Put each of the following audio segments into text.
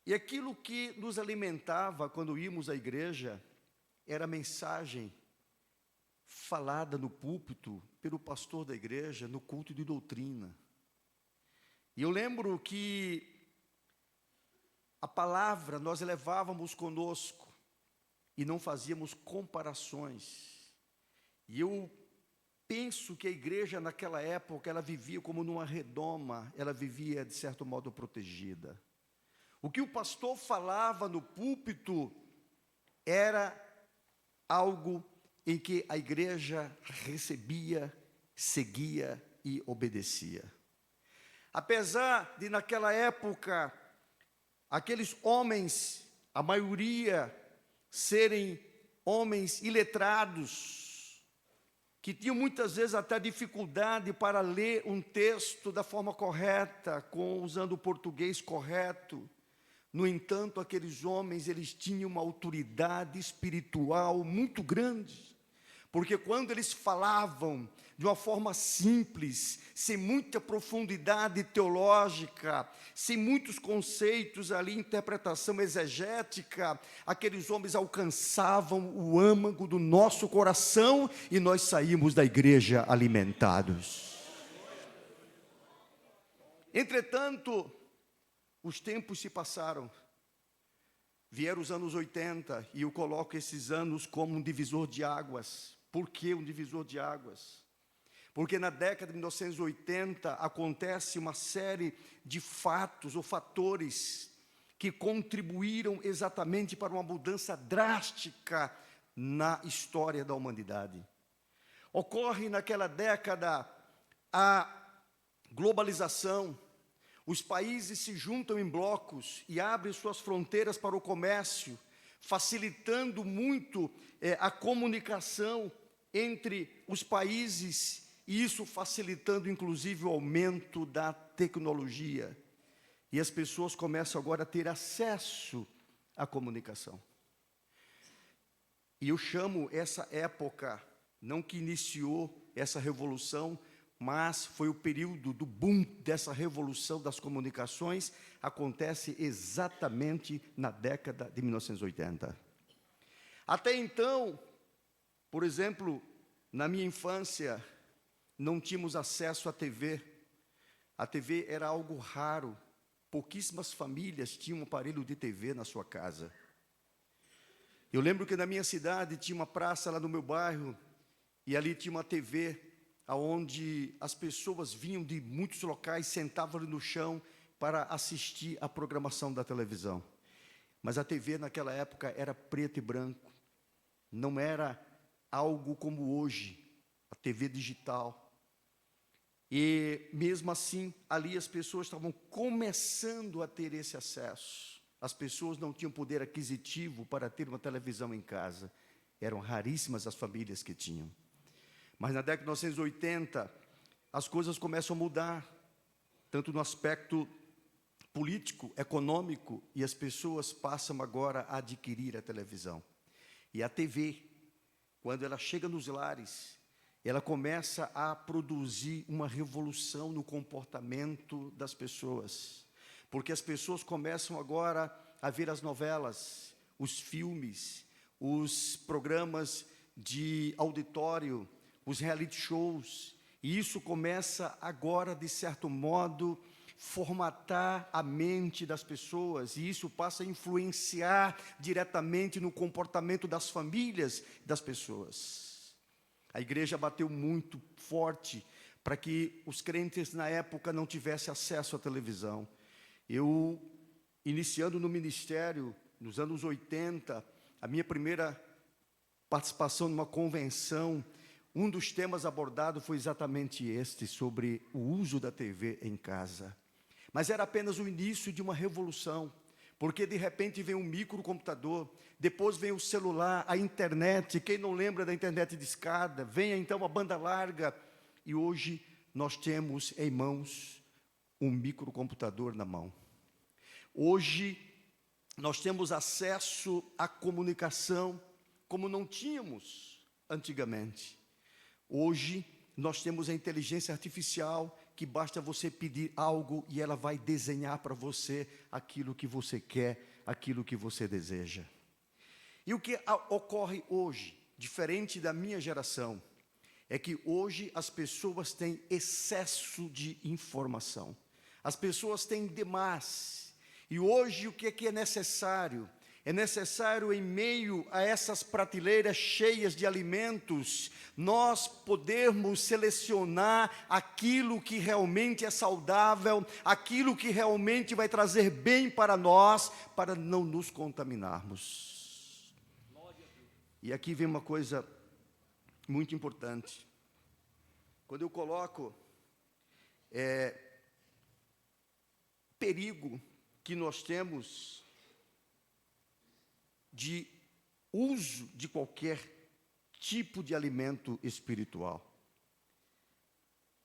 E aquilo que nos alimentava quando íamos à igreja era a mensagem falada no púlpito pelo pastor da igreja, no culto de doutrina. E eu lembro que a palavra nós levávamos conosco e não fazíamos comparações. E eu penso que a igreja naquela época, ela vivia como numa redoma, ela vivia de certo modo protegida. O que o pastor falava no púlpito era algo em que a igreja recebia, seguia e obedecia. Apesar de naquela época, aqueles homens, a maioria, serem homens iletrados, que tinham muitas vezes até dificuldade para ler um texto da forma correta, usando o português correto. No entanto, aqueles homens, eles tinham uma autoridade espiritual muito grande, porque quando eles falavam de uma forma simples, sem muita profundidade teológica, sem muitos conceitos ali, interpretação exegética, aqueles homens alcançavam o âmago do nosso coração e nós saímos da igreja alimentados. Entretanto, os tempos se passaram, vieram os anos 80, e eu coloco esses anos como um divisor de águas. Por que um divisor de águas? Porque na década de 1980 acontece uma série de fatos ou fatores que contribuíram exatamente para uma mudança drástica na história da humanidade. Ocorre naquela década a globalização. Os países se juntam em blocos e abrem suas fronteiras para o comércio, facilitando muito a comunicação entre os países, e isso facilitando inclusive o aumento da tecnologia. E as pessoas começam agora a ter acesso à comunicação. E eu chamo essa época, não que iniciou essa revolução, mas foi o período do boom dessa revolução das comunicações, acontece exatamente na década de 1980. Até então, por exemplo, na minha infância, não tínhamos acesso à TV. A TV era algo raro, pouquíssimas famílias tinham um aparelho de TV na sua casa. Eu lembro que na minha cidade tinha uma praça lá no meu bairro, e ali tinha uma TV, onde as pessoas vinham de muitos locais, sentavam ali no chão para assistir a programação da televisão. Mas a TV naquela época era preto e branco, não era algo como hoje, a TV digital. E mesmo assim, ali as pessoas estavam começando a ter esse acesso. As pessoas não tinham poder aquisitivo para ter uma televisão em casa. Eram raríssimas as famílias que tinham. Mas na década de 1980, as coisas começam a mudar, tanto no aspecto político, econômico, e as pessoas passam agora a adquirir a televisão. E a TV, quando ela chega nos lares, ela começa a produzir uma revolução no comportamento das pessoas. Porque as pessoas começam agora a ver as novelas, os filmes, os programas de auditório, os reality shows, e isso começa agora, de certo modo, formatar a mente das pessoas, e isso passa a influenciar diretamente no comportamento das famílias das pessoas. A igreja bateu muito forte para que os crentes na época não tivessem acesso à televisão. Eu, iniciando no ministério, nos anos 80, a minha primeira participação numa convenção, um dos temas abordados foi exatamente este, sobre o uso da TV em casa. Mas era apenas o início de uma revolução, porque de repente vem um microcomputador, depois vem o celular, a internet, quem não lembra da internet de escada, vem então a banda larga, e hoje nós temos em mãos um microcomputador na mão. Hoje nós temos acesso à comunicação como não tínhamos antigamente. Hoje nós temos a inteligência artificial que basta você pedir algo e ela vai desenhar para você aquilo que você quer, aquilo que você deseja. E o que ocorre hoje, diferente da minha geração, é que hoje as pessoas têm excesso de informação. As pessoas têm demais. E hoje o que é necessário? É necessário, em meio a essas prateleiras cheias de alimentos, nós podermos selecionar aquilo que realmente é saudável, aquilo que realmente vai trazer bem para nós, para não nos contaminarmos. E aqui vem uma coisa muito importante. Quando eu coloco perigo que nós temos de uso de qualquer tipo de alimento espiritual.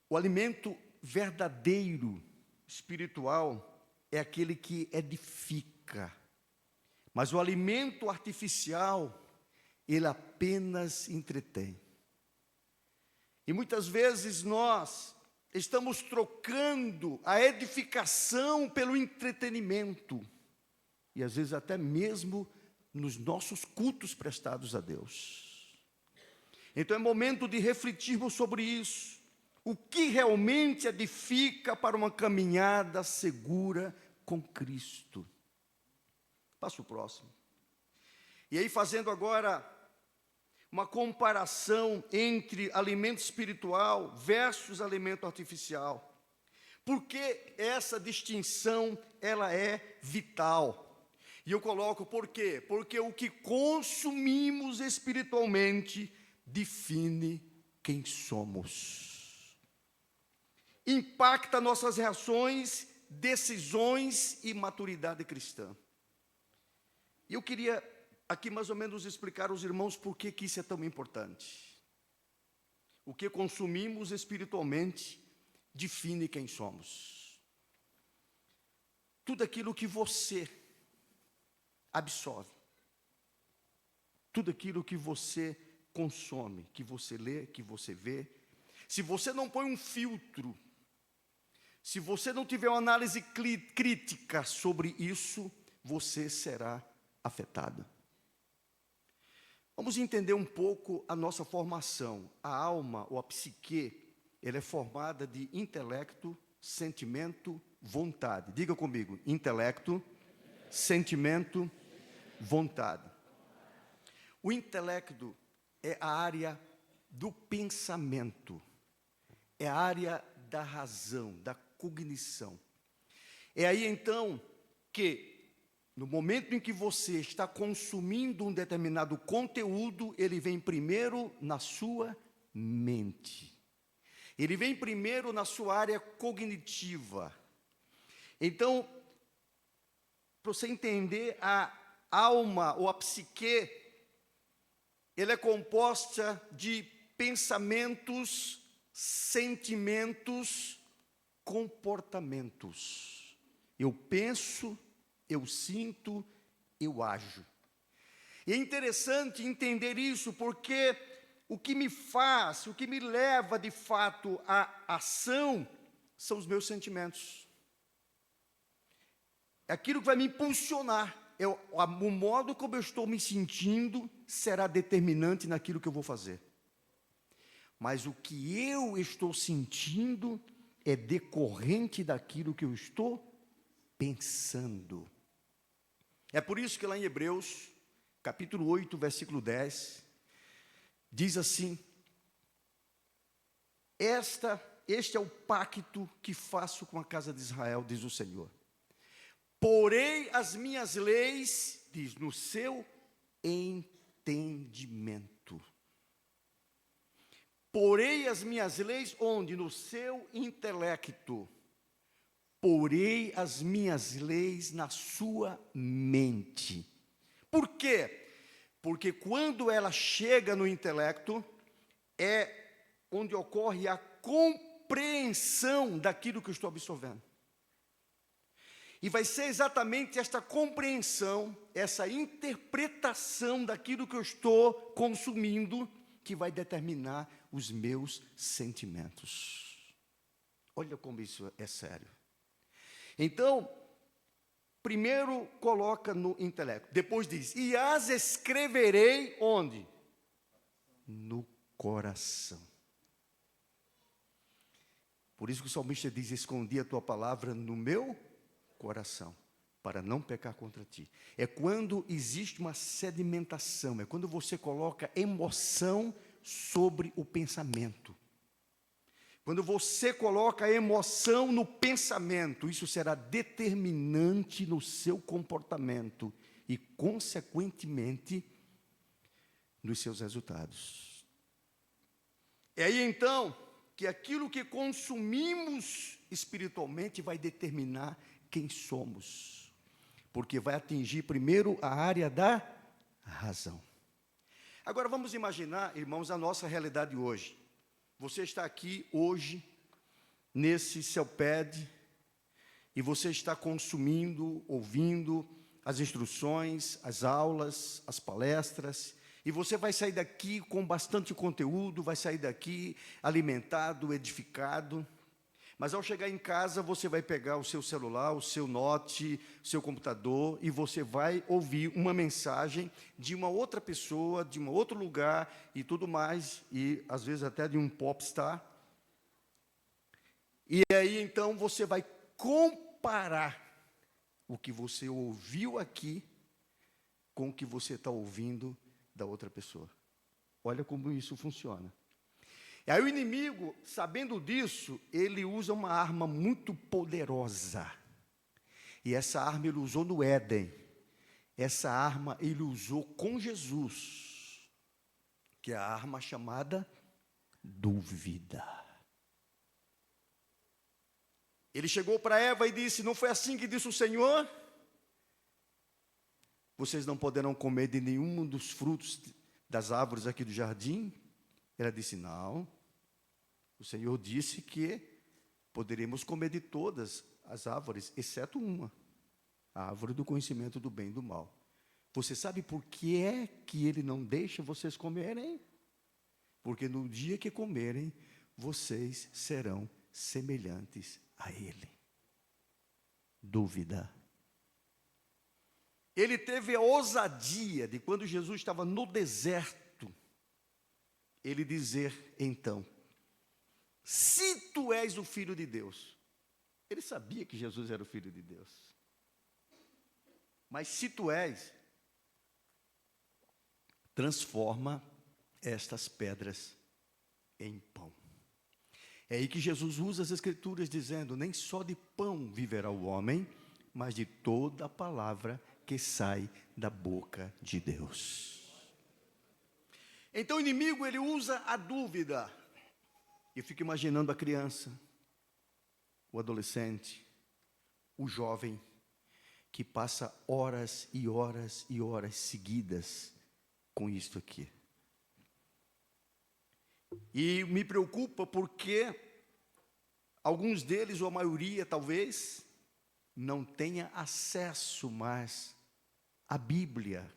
O alimento verdadeiro espiritual é aquele que edifica, mas o alimento artificial, ele apenas entretém. E muitas vezes nós estamos trocando a edificação pelo entretenimento, e às vezes até mesmo nos nossos cultos prestados a Deus. Então é momento de refletirmos sobre isso. O que realmente edifica para uma caminhada segura com Cristo? Passo o próximo. E aí, fazendo agora uma comparação entre alimento espiritual versus alimento artificial. Por que essa distinção ela é vital? E eu coloco por quê? Porque o que consumimos espiritualmente define quem somos. Impacta nossas reações, decisões e maturidade cristã. E eu queria aqui mais ou menos explicar aos irmãos por que isso é tão importante. O que consumimos espiritualmente define quem somos. Tudo aquilo que você absorve, tudo aquilo que você consome, que você lê, que você vê, se você não põe um filtro, se você não tiver uma análise crítica sobre isso, você será afetado. Vamos entender um pouco a nossa formação. A alma, ou a psique, ela é formada de intelecto, sentimento, vontade. Diga comigo, intelecto, sentimento, vontade. O intelecto é a área do pensamento, é a área da razão, da cognição. É aí então que, no momento em que você está consumindo um determinado conteúdo, ele vem primeiro na sua mente. Ele vem primeiro na sua área cognitiva. Então, para você entender, a alma ou a psique, ela é composta de pensamentos, sentimentos, comportamentos. Eu penso, eu sinto, eu ajo. E é interessante entender isso, porque o que me faz, o que me leva de fato à ação, são os meus sentimentos. Aquilo que vai me impulsionar, o modo como eu estou me sentindo será determinante naquilo que eu vou fazer. Mas o que eu estou sentindo é decorrente daquilo que eu estou pensando. É por isso que lá em Hebreus, capítulo 8, versículo 10, diz assim: este é o pacto que faço com a casa de Israel, diz o Senhor. Porei as minhas leis, diz, no seu entendimento. Porei as minhas leis onde? No seu intelecto. Porei as minhas leis na sua mente. Por quê? Porque quando ela chega no intelecto, é onde ocorre a compreensão daquilo que eu estou absorvendo. E vai ser exatamente esta compreensão, essa interpretação daquilo que eu estou consumindo, que vai determinar os meus sentimentos. Olha como isso é sério. Então, primeiro coloca no intelecto, depois diz, e as escreverei onde? No coração. Por isso que o salmista diz, escondi a tua palavra no meu coração, para não pecar contra ti. É quando existe uma sedimentação, é quando você coloca emoção sobre o pensamento. Quando você coloca emoção no pensamento, isso será determinante no seu comportamento e, consequentemente, nos seus resultados. É aí, então, que aquilo que consumimos espiritualmente vai determinar quem somos, porque vai atingir primeiro a área da razão. Agora vamos imaginar, irmãos, a nossa realidade hoje. Você está aqui hoje, nesse CELPED, e você está consumindo, ouvindo as instruções, as aulas, as palestras, e você vai sair daqui com bastante conteúdo, vai sair daqui alimentado, edificado. Mas ao chegar em casa, você vai pegar o seu celular, o seu note, o seu computador, e você vai ouvir uma mensagem de uma outra pessoa, de um outro lugar e tudo mais, e às vezes até de um popstar. E aí então você vai comparar o que você ouviu aqui com o que você está ouvindo da outra pessoa. Olha como isso funciona. E aí o inimigo, sabendo disso, ele usa uma arma muito poderosa. E essa arma ele usou no Éden. Essa arma ele usou com Jesus, que é a arma chamada dúvida. Ele chegou para Eva e disse, não foi assim que disse o Senhor? Vocês não poderão comer de nenhum dos frutos das árvores aqui do jardim? Ela disse, não. O Senhor disse que poderíamos comer de todas as árvores, exceto uma, a árvore do conhecimento do bem e do mal. Você sabe por que é que Ele não deixa vocês comerem? Porque no dia que comerem, vocês serão semelhantes a Ele. Dúvida. Ele teve a ousadia de, quando Jesus estava no deserto, ele dizer, então, se tu és o Filho de Deus. Ele sabia que Jesus era o Filho de Deus. Mas se tu és, transforma estas pedras em pão. É aí que Jesus usa as Escrituras dizendo, nem só de pão viverá o homem, mas de toda a palavra que sai da boca de Deus. Então o inimigo, ele usa a dúvida. Eu fico imaginando a criança, o adolescente, o jovem, que passa horas e horas e horas seguidas com isto aqui. E me preocupa porque alguns deles, ou a maioria talvez, não tenha acesso mais à Bíblia,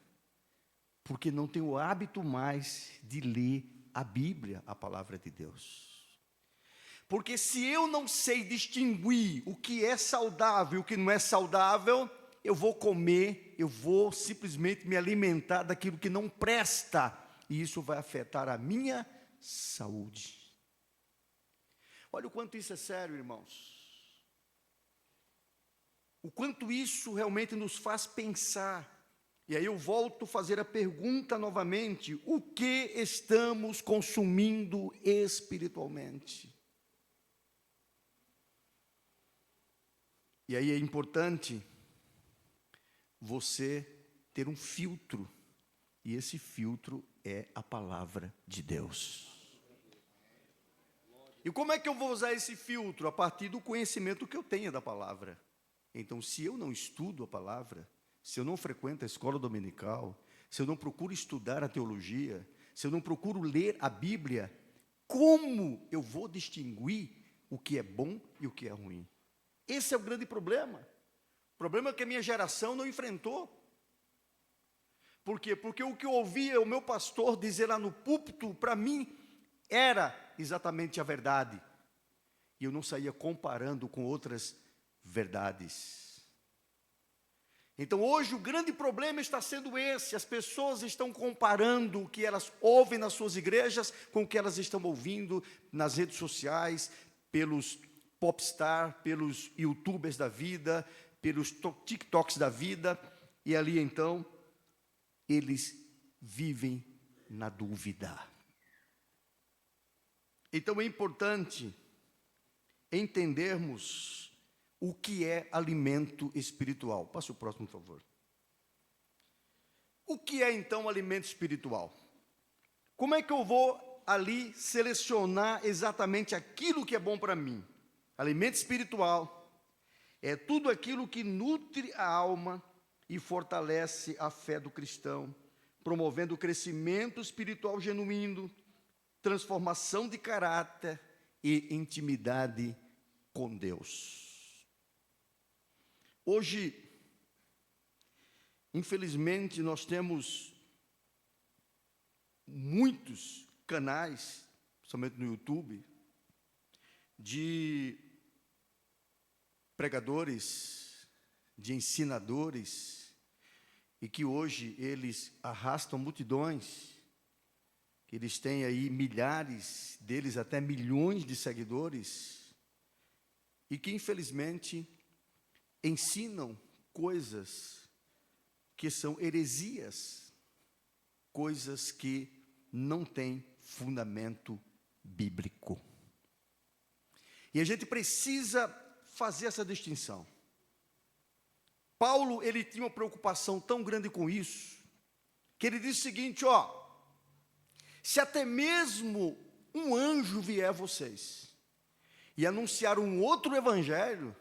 porque não tem o hábito mais de ler a Bíblia, a palavra de Deus. Porque se eu não sei distinguir o que é saudável e o que não é saudável, eu vou comer, eu vou simplesmente me alimentar daquilo que não presta, e isso vai afetar a minha saúde. Olha o quanto isso é sério, irmãos. O quanto isso realmente nos faz pensar. E aí eu volto a fazer a pergunta novamente: o que estamos consumindo espiritualmente? E aí é importante você ter um filtro, e esse filtro é a palavra de Deus. E como é que eu vou usar esse filtro? A partir do conhecimento que eu tenho da palavra. Então, se eu não estudo a palavra, se eu não frequento a escola dominical, se eu não procuro estudar a teologia, se eu não procuro ler a Bíblia, como eu vou distinguir o que é bom e o que é ruim? Esse é o grande problema. O problema é que a minha geração não enfrentou. Por quê? Porque o que eu ouvia o meu pastor dizer lá no púlpito, para mim, era exatamente a verdade. e eu não saía comparando com outras verdades. Então, hoje, o grande problema está sendo esse: as pessoas estão comparando o que elas ouvem nas suas igrejas com o que elas estão ouvindo nas redes sociais, pelos popstar, pelos youtubers da vida, pelos tiktoks da vida, e ali, então, eles vivem na dúvida. Então, é importante entendermos o que é alimento espiritual. Passa o próximo, por favor. O que é, então, alimento espiritual? Como é que eu vou ali selecionar exatamente aquilo que é bom para mim? Alimento espiritual é tudo aquilo que nutre a alma e fortalece a fé do cristão, promovendo o crescimento espiritual genuíno, transformação de caráter e intimidade com Deus. Hoje, infelizmente, nós temos muitos canais, principalmente no YouTube, de pregadores, de ensinadores, e que hoje eles arrastam multidões, que eles têm aí milhares deles, até milhões de seguidores, e que infelizmente ensinam coisas que são heresias, coisas que não têm fundamento bíblico. E a gente precisa fazer essa distinção. Paulo, ele tinha uma preocupação tão grande com isso, que ele disse o seguinte, se até mesmo um anjo vier a vocês e anunciar um outro evangelho,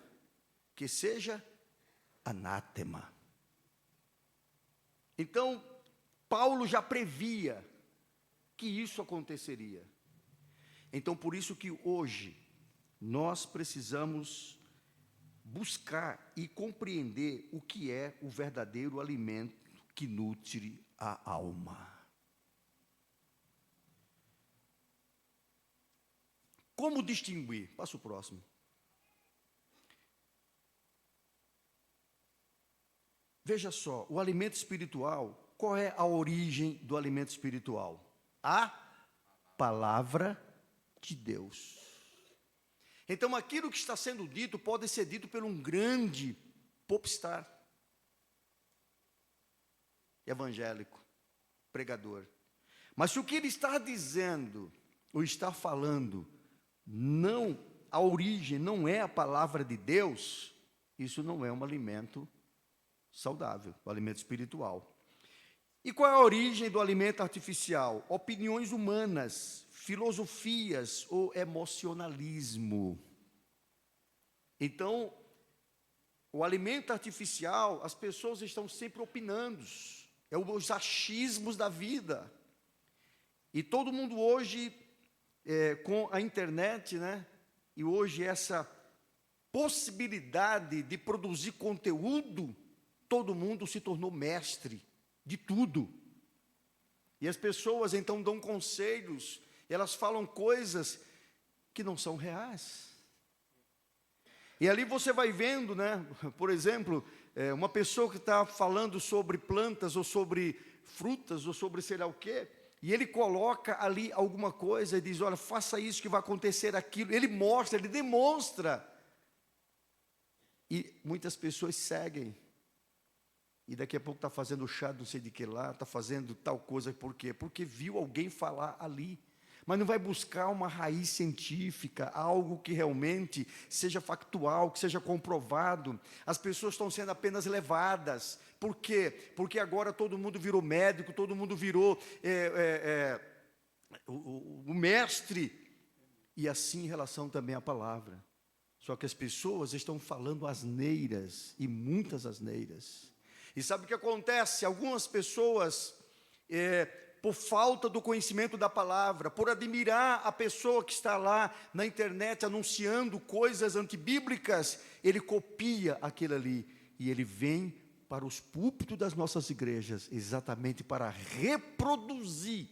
que seja anátema. Então, Paulo já previa que isso aconteceria. Então, por isso que hoje nós precisamos buscar e compreender o que é o verdadeiro alimento que nutre a alma. Como distinguir? Passa o próximo. Veja só, o alimento espiritual, qual é a origem do alimento espiritual? A palavra de Deus. Então, aquilo que está sendo dito pode ser dito por um grande popstar, evangélico, pregador. Mas se o que ele está dizendo, ou está falando, não, a origem não é a palavra de Deus, isso não é um alimento saudável, o alimento espiritual. E qual é a origem do alimento artificial? Opiniões humanas, filosofias ou emocionalismo. Então, o alimento artificial, as pessoas estão sempre opinando, é os achismos da vida. E todo mundo hoje, com a internet, né? E hoje essa possibilidade de produzir conteúdo, todo mundo se tornou mestre de tudo. E as pessoas então dão conselhos, elas falam coisas que não são reais. E ali você vai vendo, né? Por exemplo, uma pessoa que está falando sobre plantas, ou sobre frutas, ou sobre sei lá o quê, e ele coloca ali alguma coisa e diz, olha, faça isso que vai acontecer aquilo. Ele mostra, ele demonstra. E muitas pessoas seguem. E daqui a pouco está fazendo chá, não sei de que lá, está fazendo tal coisa, por quê? Porque viu alguém falar ali. Mas não vai buscar uma raiz científica, algo que realmente seja factual, que seja comprovado. As pessoas estão sendo apenas levadas. Por quê? Porque agora todo mundo virou médico, todo mundo virou o mestre. E assim em relação também à palavra. Só que as pessoas estão falando asneiras, e muitas asneiras. E sabe o que acontece? Algumas pessoas, por falta do conhecimento da palavra, por admirar a pessoa que está lá na internet anunciando coisas antibíblicas, ele copia aquilo ali. E ele vem para os púlpitos das nossas igrejas, exatamente para reproduzir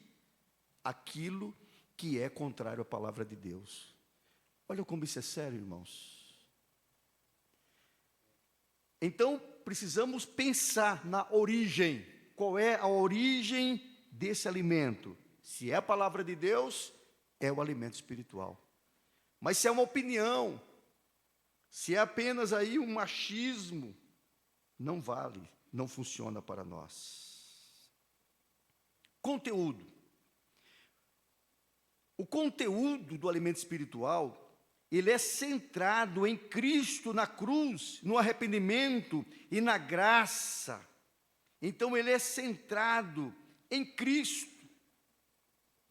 aquilo que é contrário à palavra de Deus. Olha como isso é sério, irmãos. Então, precisamos pensar na origem. Qual é a origem desse alimento? Se é a palavra de Deus, é o alimento espiritual. Mas se é uma opinião, se é apenas aí um machismo, não vale, não funciona para nós. Conteúdo. O conteúdo do alimento espiritual, ele é centrado em Cristo na cruz, no arrependimento e na graça. Então, ele é centrado em Cristo.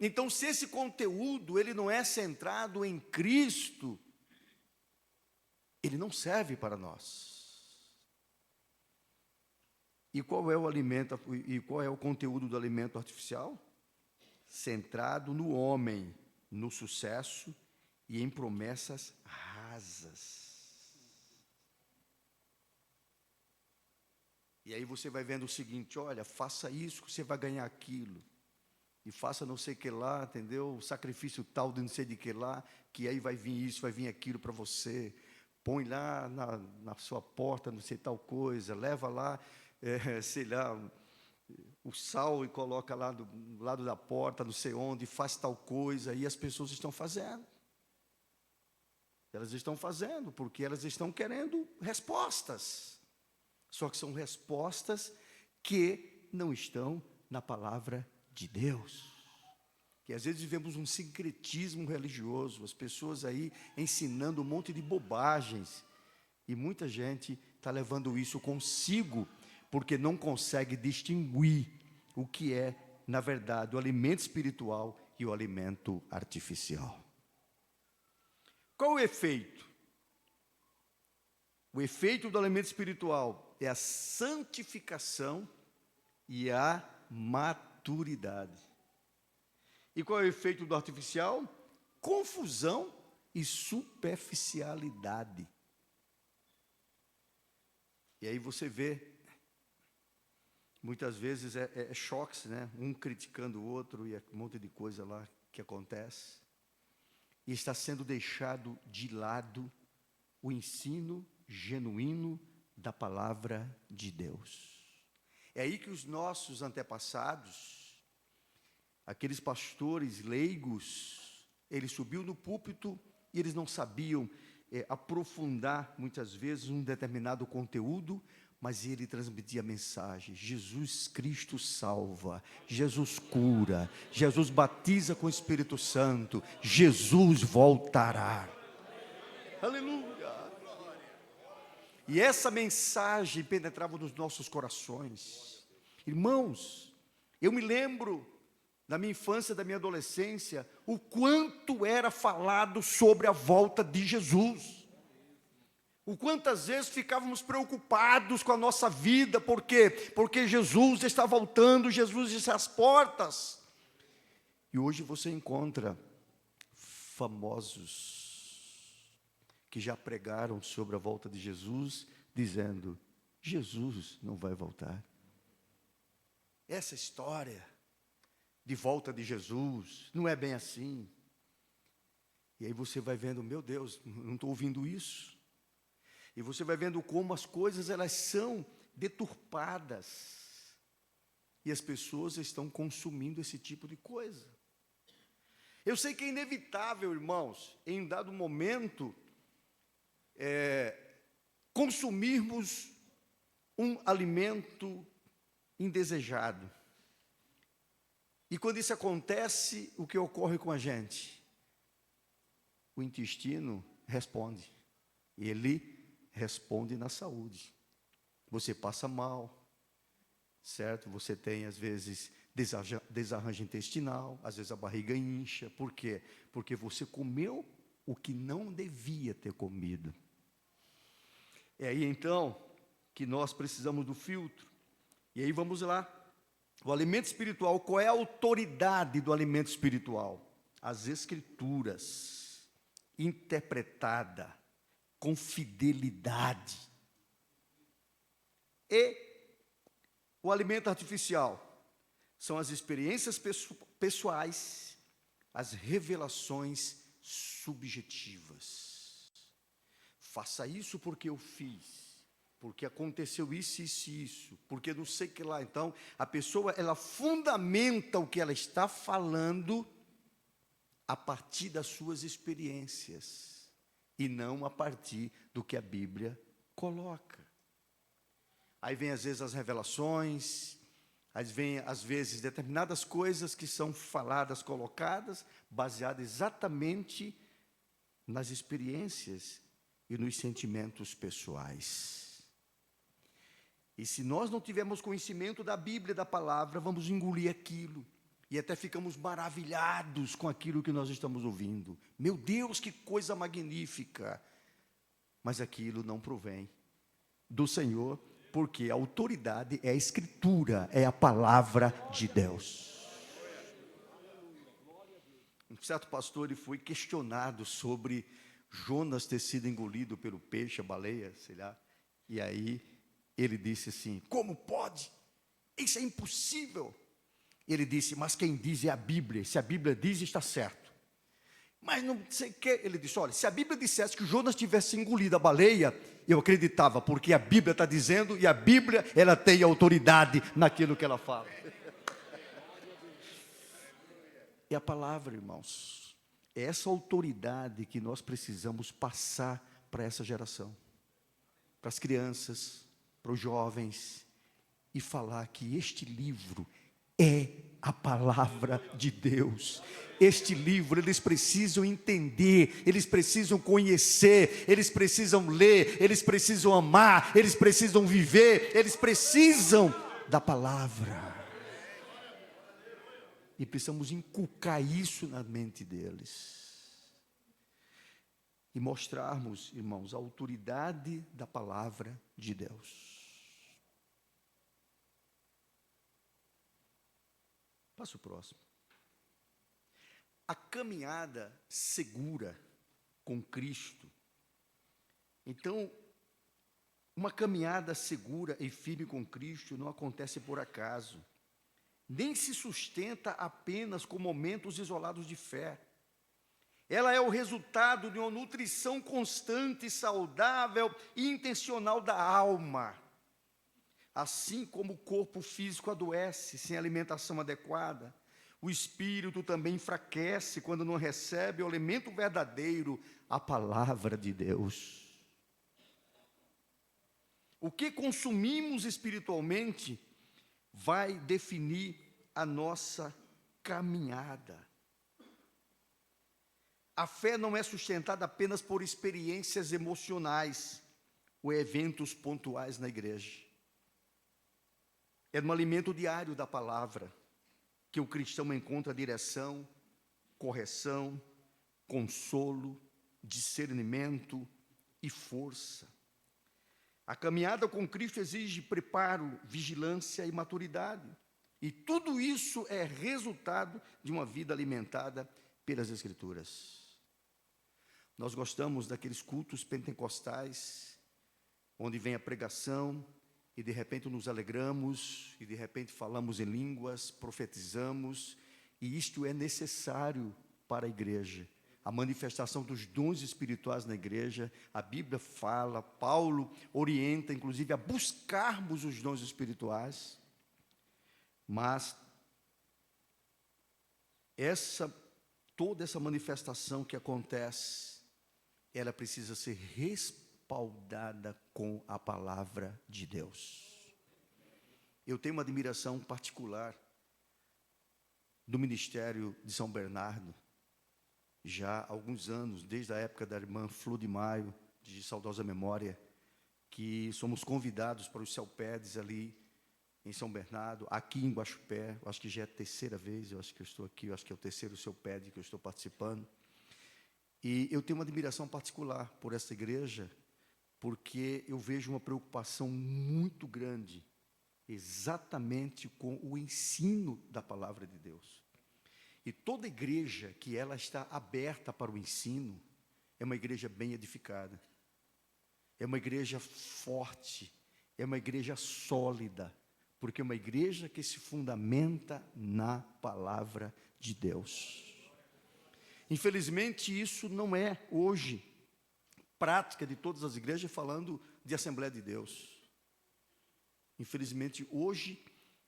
Então, se esse conteúdo ele não é centrado em Cristo, ele não serve para nós. E qual é o alimento e qual é o conteúdo do alimento artificial? Centrado no homem, no sucesso e em promessas rasas. E aí você vai vendo o seguinte, olha, faça isso que você vai ganhar aquilo. E faça não sei o que lá, entendeu? O sacrifício tal de não sei de que lá, que aí vai vir isso, vai vir aquilo para você. Põe lá na sua porta, não sei tal coisa, leva lá, sei lá, o sal e coloca lá do lado da porta, não sei onde, faz tal coisa, e as pessoas estão fazendo. Elas estão fazendo, porque elas estão querendo respostas. Só que são respostas que não estão na palavra de Deus. Que às vezes vivemos um sincretismo religioso, as pessoas aí ensinando um monte de bobagens, e muita gente está levando isso consigo, porque não consegue distinguir o que é, na verdade, o alimento espiritual e o alimento artificial. Qual o efeito? O efeito do alimento espiritual é a santificação e a maturidade. E qual é o efeito do artificial? Confusão e superficialidade. E aí você vê, muitas vezes é choques, né? Um criticando o outro e um monte de coisa lá que acontece. E está sendo deixado de lado o ensino genuíno da palavra de Deus. É aí que os nossos antepassados, aqueles pastores leigos, eles subiam no púlpito e eles não sabiam aprofundar, muitas vezes, um determinado conteúdo, mas ele transmitia a mensagem: Jesus Cristo salva, Jesus cura, Jesus batiza com o Espírito Santo, Jesus voltará. Aleluia! E essa mensagem penetrava nos nossos corações. Irmãos, eu me lembro da minha infância, da minha adolescência, o quanto era falado sobre a volta de Jesus. O quantas vezes ficávamos preocupados com a nossa vida, por quê? Porque Jesus está voltando, Jesus está às portas. E hoje você encontra famosos que já pregaram sobre a volta de Jesus, dizendo: Jesus não vai voltar. Essa história de volta de Jesus não é bem assim. E aí você vai vendo, meu Deus, não estou ouvindo isso. E você vai vendo como as coisas elas são deturpadas. E as pessoas estão consumindo esse tipo de coisa. Eu sei que é inevitável, irmãos, em dado momento, consumirmos um alimento indesejado. E quando isso acontece, o que ocorre com a gente? O intestino responde. Ele responde na saúde. Você passa mal, certo? Você tem, às vezes, desarranjo intestinal, às vezes a barriga incha. Por quê? Porque você comeu o que não devia ter comido. É aí, então, que nós precisamos do filtro. E aí, vamos lá. O alimento espiritual, qual é a autoridade do alimento espiritual? As Escrituras, interpretada com fidelidade. E o alimento artificial são as experiências pessoais, as revelações subjetivas. Faça isso porque eu fiz, porque aconteceu isso, isso e isso, porque não sei o que lá. Então, a pessoa, ela fundamenta o que ela está falando a partir das suas experiências, e não a partir do que a Bíblia coloca. Aí vem, às vezes, as revelações, aí vem, às vezes, determinadas coisas que são faladas, colocadas, baseadas exatamente nas experiências e nos sentimentos pessoais. E se nós não tivermos conhecimento da Bíblia, da palavra, vamos engolir aquilo. E até ficamos maravilhados com aquilo que nós estamos ouvindo. Meu Deus, que coisa magnífica! Mas aquilo não provém do Senhor, porque a autoridade é a Escritura, é a palavra de Deus. Um certo pastor, ele foi questionado sobre Jonas ter sido engolido pelo peixe, a baleia, sei lá. E aí ele disse assim: como pode? Isso é impossível. Ele disse: mas quem diz é a Bíblia. Se a Bíblia diz, está certo. Mas não sei o que. Ele disse: olha, se a Bíblia dissesse que Jonas tivesse engolido a baleia, eu acreditava, porque a Bíblia está dizendo, e a Bíblia, ela tem autoridade naquilo que ela fala. É a palavra, irmãos. É essa autoridade que nós precisamos passar para essa geração, para as crianças, para os jovens, e falar que este livro é a palavra de Deus. Este livro, eles precisam entender, eles precisam conhecer, eles precisam ler, eles precisam amar, eles precisam viver, eles precisam da palavra. E precisamos inculcar isso na mente deles. E mostrarmos, irmãos, a autoridade da palavra de Deus. Passa o próximo. A caminhada segura com Cristo. Então, uma caminhada segura e firme com Cristo não acontece por acaso, nem se sustenta apenas com momentos isolados de fé. Ela é o resultado de uma nutrição constante, saudável e intencional da alma. Assim como o corpo físico adoece sem alimentação adequada, o espírito também enfraquece quando não recebe o alimento verdadeiro, a palavra de Deus. O que consumimos espiritualmente vai definir a nossa caminhada. A fé não é sustentada apenas por experiências emocionais ou eventos pontuais na igreja. É no alimento diário da palavra que o cristão encontra direção, correção, consolo, discernimento e força. A caminhada com Cristo exige preparo, vigilância e maturidade. E tudo isso é resultado de uma vida alimentada pelas Escrituras. Nós gostamos daqueles cultos pentecostais, onde vem a pregação, e de repente nos alegramos, e de repente falamos em línguas, profetizamos, e isto é necessário para a igreja. A manifestação dos dons espirituais na igreja, a Bíblia fala, Paulo orienta, inclusive, a buscarmos os dons espirituais, mas toda essa manifestação que acontece, ela precisa ser respaldada com a palavra de Deus. Eu tenho uma admiração particular do ministério de São Bernardo, já há alguns anos, desde a época da irmã Flor de Maio, de saudosa memória, que somos convidados para os Celpedes ali em São Bernardo, aqui em Guaxupé. Eu acho que já é a terceira vez, eu acho que eu estou aqui, eu acho que é o terceiro Celpede que eu estou participando. E eu tenho uma admiração particular por essa igreja, porque eu vejo uma preocupação muito grande, exatamente com o ensino da palavra de Deus. E toda igreja que ela está aberta para o ensino, é uma igreja bem edificada, é uma igreja forte, é uma igreja sólida, porque é uma igreja que se fundamenta na palavra de Deus. Infelizmente, isso não é hoje prática de todas as igrejas falando de Assembleia de Deus. Infelizmente, hoje,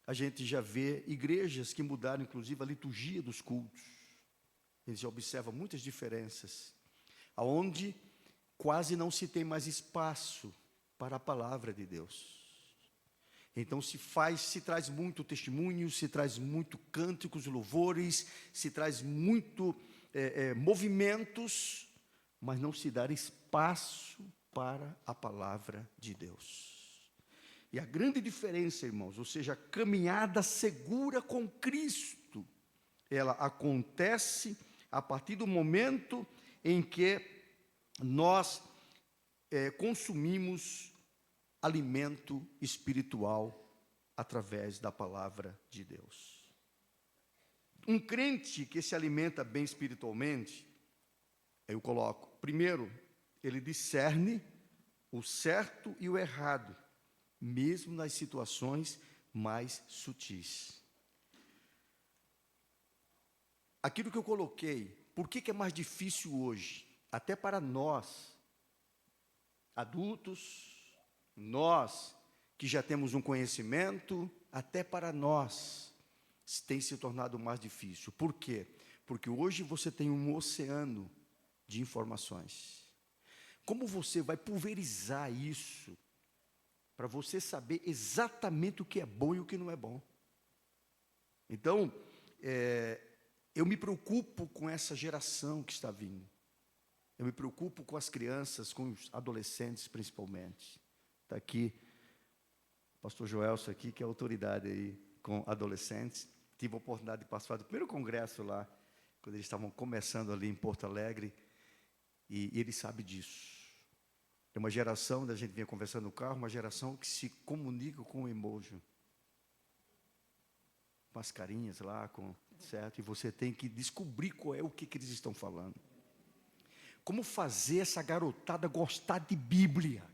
a gente já vê igrejas que mudaram, inclusive, a liturgia dos cultos. A gente já observa muitas diferenças, aonde quase não se tem mais espaço para a palavra de Deus. Então se traz muito testemunho, se traz muito cânticos, louvores, se traz muito movimentos, mas não se dá espaço para a palavra de Deus. E a grande diferença, irmãos, ou seja, a caminhada segura com Cristo, ela acontece a partir do momento em que nós consumimos alimento espiritual através da palavra de Deus. Um crente que se alimenta bem espiritualmente, eu coloco, primeiro, ele discerne o certo e o errado, mesmo nas situações mais sutis. Aquilo que eu coloquei, por que é mais difícil hoje? Até para nós, adultos, nós que já temos um conhecimento, até para nós tem se tornado mais difícil. Por quê? Porque hoje você tem um oceano de informações. Como você vai pulverizar isso para você saber exatamente o que é bom e o que não é bom? Então, eu me preocupo com essa geração que está vindo. Eu me preocupo com as crianças, com os adolescentes principalmente. Está aqui o pastor Joelson aqui, que é autoridade aí com adolescentes. Tive a oportunidade de participar do primeiro congresso lá, quando eles estavam começando ali em Porto Alegre, e ele sabe disso. É uma geração, da gente vinha conversando no carro, uma geração que se comunica com o emoji. Com as carinhas lá, certo? E você tem que descobrir qual é o que eles estão falando. Como fazer essa garotada gostar de Bíblia?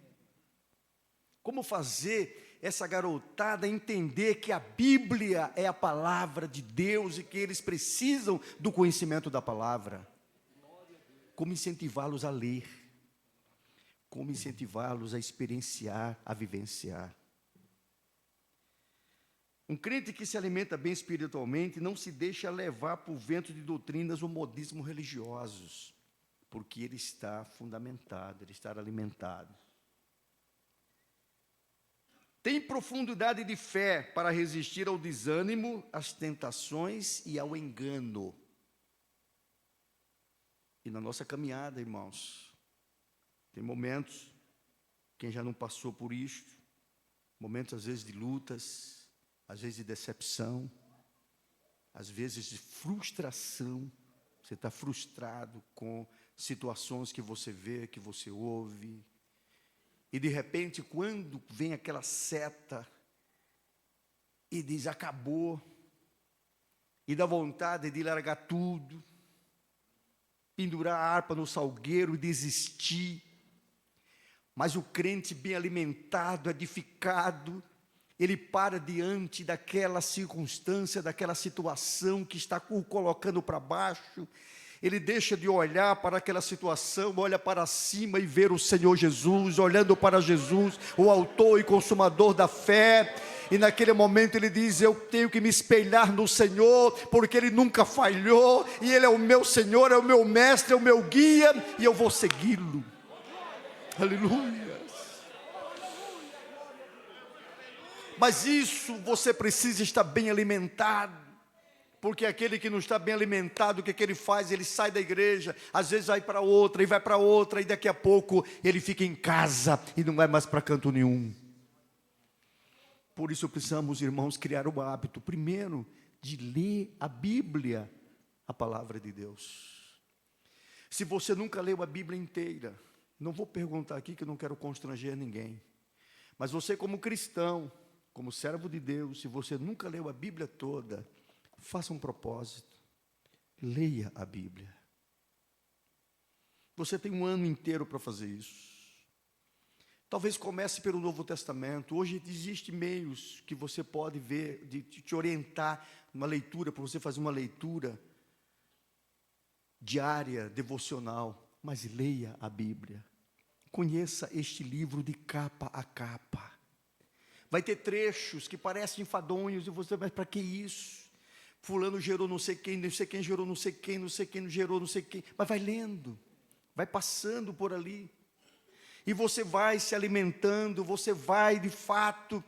Como fazer essa garotada entender que a Bíblia é a palavra de Deus e que eles precisam do conhecimento da palavra? Como incentivá-los a ler? Como incentivá-los a experienciar, a vivenciar? Um crente que se alimenta bem espiritualmente não se deixa levar por vento de doutrinas ou modismos religiosos, porque ele está fundamentado, ele está alimentado. Tem profundidade de fé para resistir ao desânimo, às tentações e ao engano. E na nossa caminhada, irmãos, tem momentos, quem já não passou por isto, momentos às vezes de lutas, às vezes de decepção, às vezes de frustração. Você está frustrado com situações que você vê, que você ouve. E de repente, quando vem aquela seta e diz, acabou, e dá vontade de largar tudo, pendurar a harpa no salgueiro e desistir. Mas o crente bem alimentado, edificado, ele para diante daquela circunstância, daquela situação que está o colocando para baixo. Ele deixa de olhar para aquela situação, olha para cima e vê o Senhor Jesus, olhando para Jesus, o autor e consumador da fé. E naquele momento ele diz, eu tenho que me espelhar no Senhor, porque Ele nunca falhou, e Ele é o meu Senhor, é o meu mestre, é o meu guia, e eu vou segui-lo. Aleluia. Mas isso você precisa estar bem alimentado. Porque aquele que não está bem alimentado, o que ele faz? Ele sai da igreja, às vezes vai para outra, e vai para outra, e daqui a pouco ele fica em casa, e não vai mais para canto nenhum. Por isso precisamos, irmãos, criar o hábito, primeiro, de ler a Bíblia, a palavra de Deus. Se você nunca leu a Bíblia inteira, não vou perguntar aqui, que eu não quero constranger ninguém, mas você como cristão, como servo de Deus, se você nunca leu a Bíblia toda, faça um propósito, leia a Bíblia. Você tem um ano inteiro para fazer isso. Talvez comece pelo Novo Testamento. Hoje existem meios que você pode ver, de te orientar numa leitura, para você fazer uma leitura diária, devocional, mas leia a Bíblia. Conheça este livro de capa a capa. Vai ter trechos que parecem enfadonhos, e você, mas para que isso? Fulano gerou não sei quem gerou não sei quem, não sei quem gerou não sei quem. Mas vai lendo, vai passando por ali. E você vai se alimentando, você vai de fato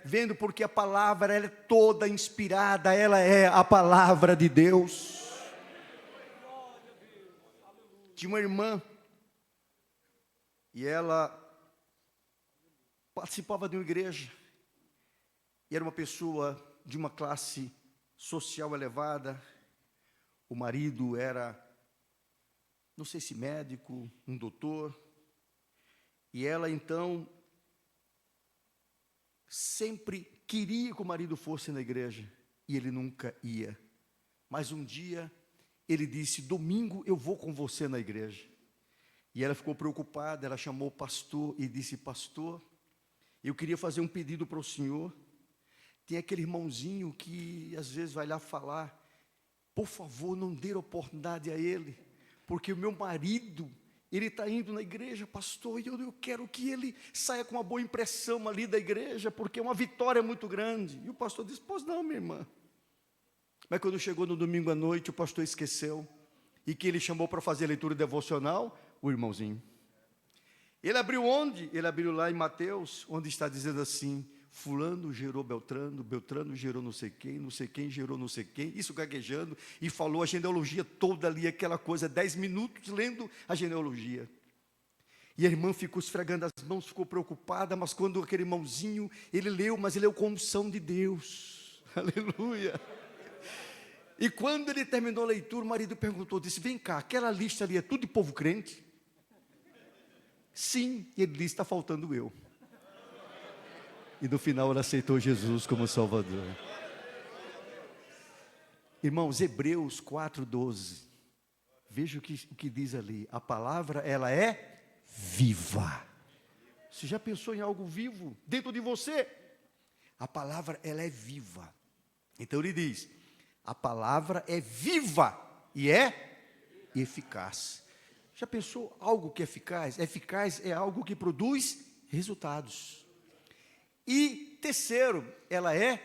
vendo, porque a palavra ela é toda inspirada, ela é a palavra de Deus. Tinha uma irmã, e ela participava de uma igreja, e era uma pessoa de uma classe social elevada. O marido era, não sei se médico, um doutor, e ela então sempre queria que o marido fosse na igreja, e ele nunca ia. Mas um dia ele disse: domingo eu vou com você na igreja. E ela ficou preocupada, ela chamou o pastor e disse: pastor, eu queria fazer um pedido para o senhor. Tem aquele irmãozinho que às vezes vai lá falar, por favor, não dê oportunidade a ele, porque o meu marido, ele está indo na igreja, pastor, e eu quero que ele saia com uma boa impressão ali da igreja, porque é uma vitória muito grande. E o pastor disse: pois não, minha irmã. Mas quando chegou no domingo à noite, o pastor esqueceu, e que ele chamou para fazer a leitura devocional, o irmãozinho. Ele abriu onde? Ele abriu lá em Mateus, onde está dizendo assim: fulano gerou Beltrano, Beltrano gerou não sei quem gerou não sei quem, isso gaguejando, e falou a genealogia toda ali, aquela coisa, 10 minutos lendo a genealogia. E a irmã ficou esfregando as mãos, ficou preocupada, mas quando aquele irmãozinho, ele leu, mas ele leu com unção de Deus, aleluia. E quando ele terminou a leitura, o marido perguntou, disse: vem cá, aquela lista ali é tudo de povo crente? Sim, e ele disse: está faltando eu. E no final ela aceitou Jesus como Salvador. Irmãos, Hebreus 4:12. Veja o que diz ali. A palavra, ela é viva. Você já pensou em algo vivo dentro de você? A palavra, ela é viva. Então ele diz: a palavra é viva e é eficaz. Já pensou algo que é eficaz? Eficaz é algo que produz resultados. E terceiro, ela é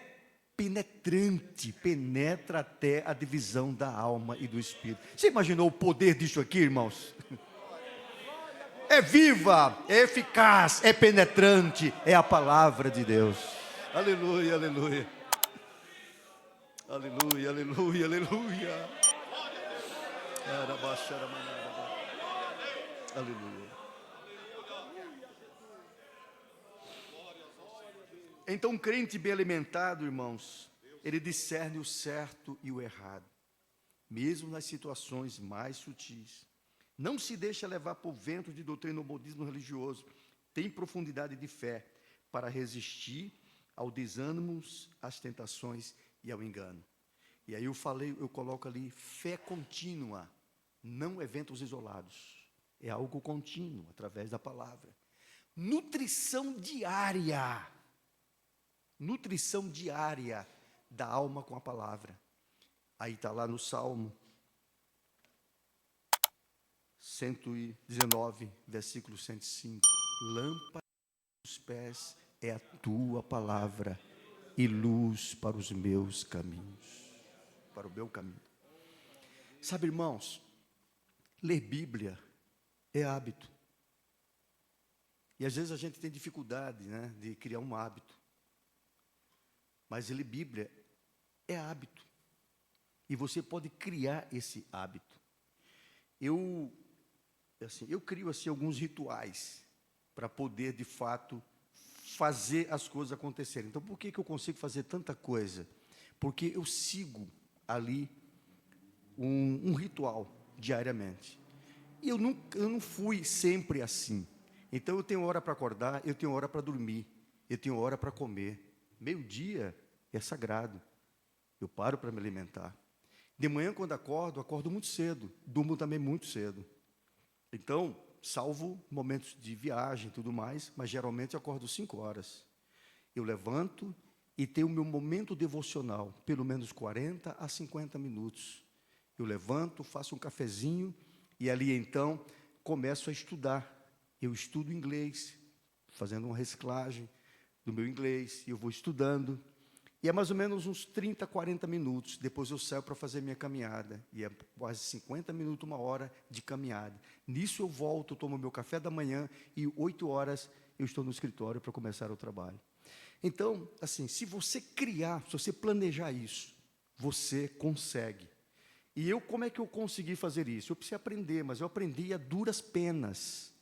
penetrante, penetra até a divisão da alma e do espírito. Você imaginou o poder disso aqui, irmãos? É viva, é eficaz, é penetrante, é a palavra de Deus. Aleluia, aleluia. Aleluia, aleluia, aleluia. Aleluia. Então, um crente bem alimentado, irmãos, ele discerne o certo e o errado, mesmo nas situações mais sutis. Não se deixa levar por vento de doutrina ou modismo religioso. Tem profundidade de fé para resistir ao desânimo, às tentações e ao engano. E aí eu coloco ali fé contínua, não eventos isolados. É algo contínuo, através da palavra. Nutrição diária. Nutrição diária da alma com a palavra. Aí está lá no Salmo 119, versículo 105. Lâmpada dos pés é a tua palavra e luz para os meus caminhos. Para o meu caminho. Sabe, irmãos, ler Bíblia é hábito. E às vezes a gente tem dificuldade, né, de criar um hábito. Mas ler Bíblia é hábito. E você pode criar esse hábito. Eu crio assim alguns rituais para poder, de fato, fazer as coisas acontecerem. Então, por que eu consigo fazer tanta coisa? Porque eu sigo ali um ritual diariamente. E eu não fui sempre assim. Então, eu tenho hora para acordar, eu tenho hora para dormir, eu tenho hora para comer. Meio-dia é sagrado. Eu paro para me alimentar. De manhã, quando acordo muito cedo. Durmo também muito cedo. Então, salvo momentos de viagem e tudo mais, mas geralmente eu acordo 5 horas. Eu levanto e tenho o meu momento devocional, pelo menos 40 a 50 minutos. Eu levanto, faço um cafezinho e ali então começo a estudar. Eu estudo inglês, fazendo uma reciclagem do meu inglês, e eu vou estudando. E é mais ou menos uns 30, 40 minutos. Depois eu saio para fazer minha caminhada. E é quase 50 minutos, 1 hora de caminhada. Nisso eu volto, tomo meu café da manhã e 8 horas eu estou no escritório para começar o trabalho. Então, assim, se você criar, se você planejar isso, você consegue. E eu, como é que eu consegui fazer isso? Eu precisei aprender, mas eu aprendi a duras penas.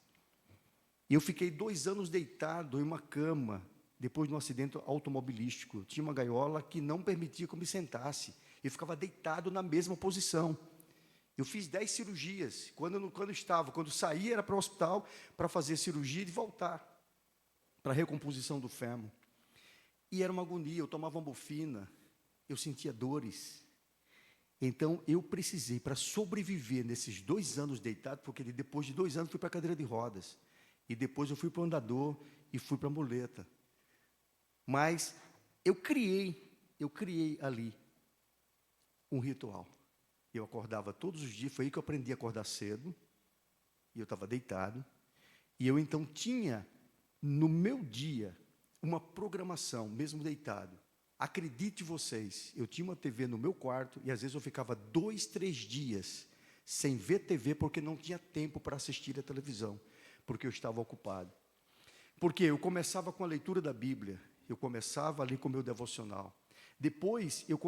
Eu fiquei 2 anos deitado em uma cama, depois de um acidente automobilístico. Tinha uma gaiola que não permitia que eu me sentasse. Eu ficava deitado na mesma posição. Eu fiz 10 cirurgias. Quando saía, era para o hospital para fazer cirurgia e voltar para a recomposição do fêmur. E era uma agonia, eu tomava morfina, eu sentia dores. Então, eu precisei, para sobreviver nesses 2 anos deitado, porque depois de 2 anos fui para a cadeira de rodas. E depois eu fui para o andador e fui para a muleta. Mas eu criei ali um ritual. Eu acordava todos os dias, foi aí que eu aprendi a acordar cedo, e eu estava deitado, e eu então tinha, no meu dia, uma programação, mesmo deitado. Acredite vocês, eu tinha uma TV no meu quarto, e às vezes eu ficava 2, 3 dias sem ver TV, porque não tinha tempo para assistir a televisão, porque eu estava ocupado. Porque eu começava com a leitura da Bíblia, eu começava ali com o meu devocional. Depois, eu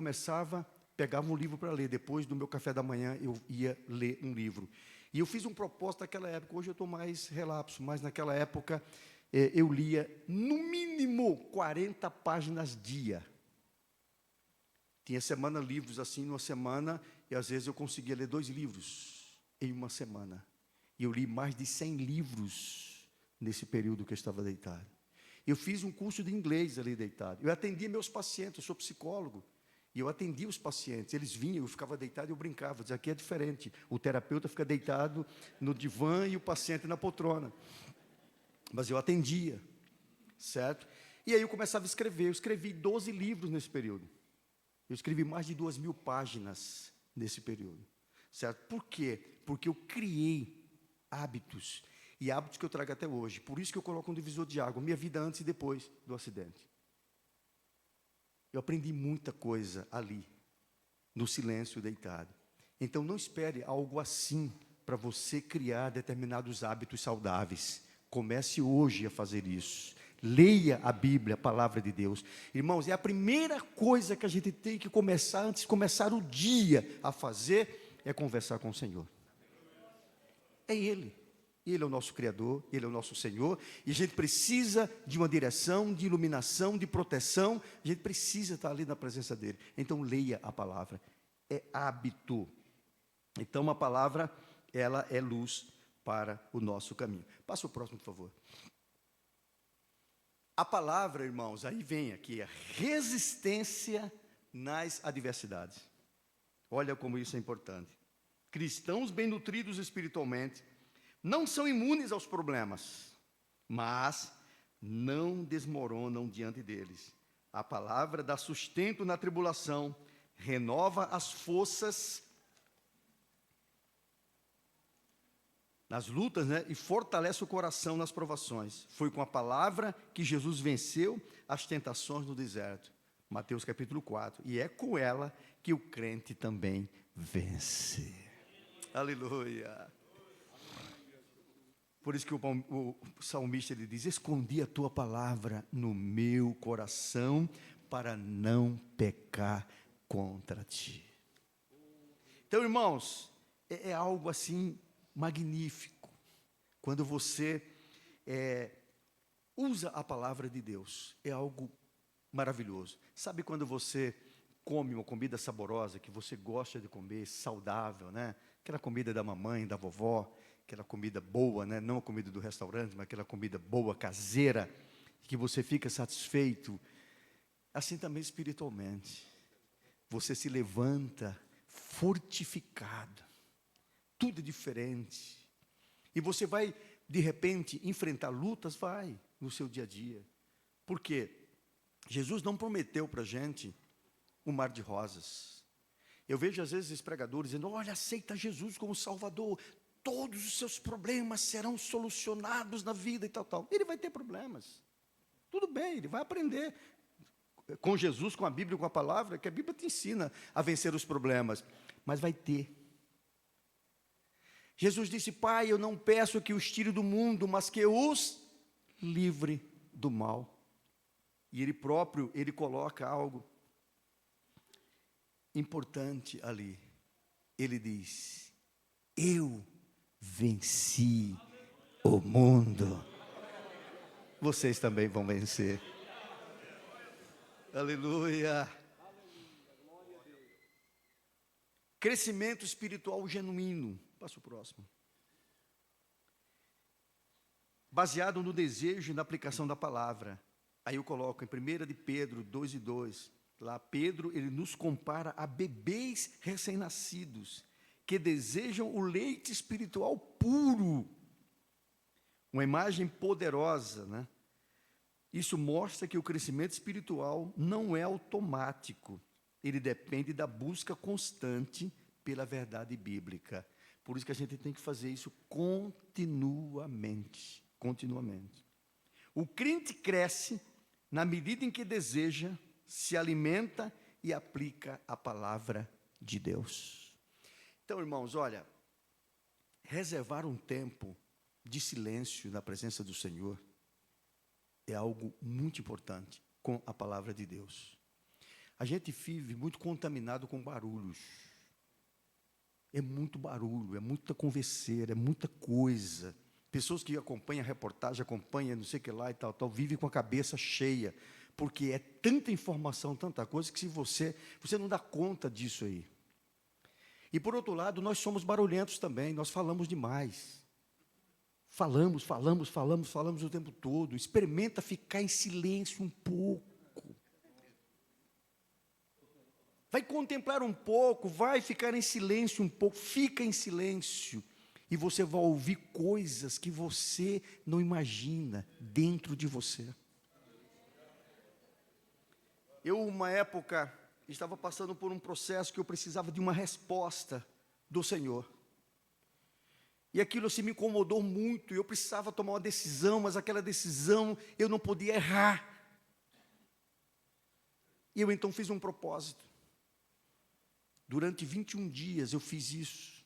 pegava um livro para ler. Depois do meu café da manhã, eu ia ler um livro. E eu fiz um propósito naquela época. Hoje eu estou mais relapso, mas naquela época, eu lia, no mínimo, 40 páginas dia. Tinha semana livros assim, numa semana, e às vezes eu conseguia ler 2 livros em uma semana. E eu li mais de 100 livros nesse período que eu estava deitado. Eu fiz um curso de inglês ali deitado. Eu atendia meus pacientes, eu sou psicólogo. E eu atendia os pacientes, eles vinham, eu ficava deitado e eu brincava. Dizia, aqui é diferente. O terapeuta fica deitado no divã e o paciente na poltrona. Mas eu atendia, certo? E aí eu começava a escrever. Eu escrevi 12 livros nesse período. Eu escrevi mais de 2.000 páginas nesse período, certo? Por quê? Porque eu criei hábitos, e hábitos que eu trago até hoje. Por isso que eu coloco um divisor de água, minha vida antes e depois do acidente. Eu aprendi muita coisa ali, no silêncio deitado. Então não espere algo assim para você criar determinados hábitos saudáveis. Comece hoje a fazer isso. Leia a Bíblia, a palavra de Deus. Irmãos, é a primeira coisa que a gente tem que começar, antes de começar o dia a fazer, é conversar com o Senhor. É Ele. Ele é o nosso Criador, Ele é o nosso Senhor, e a gente precisa de uma direção, de iluminação, de proteção, a gente precisa estar ali na presença dEle. Então, leia a palavra, é hábito. Então, a palavra, ela é luz para o nosso caminho. Passa o próximo, por favor. A palavra, irmãos, aí vem aqui, a resistência nas adversidades. Olha como isso é importante. Cristãos bem nutridos espiritualmente, não são imunes aos problemas, mas não desmoronam diante deles. A palavra dá sustento na tribulação, renova as forças nas lutas, né? E fortalece o coração nas provações. Foi com a palavra que Jesus venceu as tentações no deserto. Mateus capítulo 4. E é com ela que o crente também vence. Aleluia. Por isso que o salmista ele diz, escondi a tua palavra no meu coração para não pecar contra ti. Então, irmãos, é algo assim magnífico, quando você usa a palavra de Deus, é algo maravilhoso. Sabe quando você come uma comida saborosa, que você gosta de comer, saudável, né? Aquela comida da mamãe, da vovó, aquela comida boa, né? Não a comida do restaurante, mas aquela comida boa, caseira, que você fica satisfeito. Assim também espiritualmente. Você se levanta fortificado. Tudo é diferente. E você vai, de repente, enfrentar lutas? Vai, no seu dia a dia. Por quê? Jesus não prometeu para a gente um mar de rosas. Eu vejo às vezes pregadores dizendo, olha, aceita Jesus como Salvador, todos os seus problemas serão solucionados na vida e tal, tal. Ele vai ter problemas. Tudo bem, ele vai aprender com Jesus, com a Bíblia, com a palavra, que a Bíblia te ensina a vencer os problemas. Mas vai ter. Jesus disse, Pai, eu não peço que os tire do mundo, mas que os livre do mal. E ele próprio, ele coloca algo importante ali. Ele diz, eu venci o mundo. Vocês também vão vencer. Aleluia. Crescimento espiritual genuíno. Passa o próximo. Baseado no desejo e na aplicação da palavra. Aí eu coloco em 1 de Pedro 2:2. Lá Pedro, ele nos compara a bebês recém-nascidos, que desejam o leite espiritual puro. Uma imagem poderosa, né? Isso mostra que o crescimento espiritual não é automático. Ele depende da busca constante pela verdade bíblica. Por isso que a gente tem que fazer isso continuamente. Continuamente. O crente cresce na medida em que deseja, se alimenta e aplica a palavra de Deus. Então, irmãos, olha, reservar um tempo de silêncio na presença do Senhor é algo muito importante com a palavra de Deus. A gente vive muito contaminado com barulhos. É muito barulho, é muita converseira, é muita coisa. Pessoas que acompanham a reportagem, acompanham não sei o que lá e tal, vivem com a cabeça cheia, porque é tanta informação, tanta coisa, que se você não dá conta disso aí. E por outro lado, nós somos barulhentos também, nós falamos demais. Falamos o tempo todo. Experimenta ficar em silêncio um pouco. Vai contemplar um pouco, vai ficar em silêncio um pouco, fica em silêncio. E você vai ouvir coisas que você não imagina dentro de você. Eu, uma época, estava passando por um processo que eu precisava de uma resposta do Senhor. E aquilo assim me incomodou muito, eu precisava tomar uma decisão, mas aquela decisão eu não podia errar. E eu então fiz um propósito. Durante 21 dias eu fiz isso.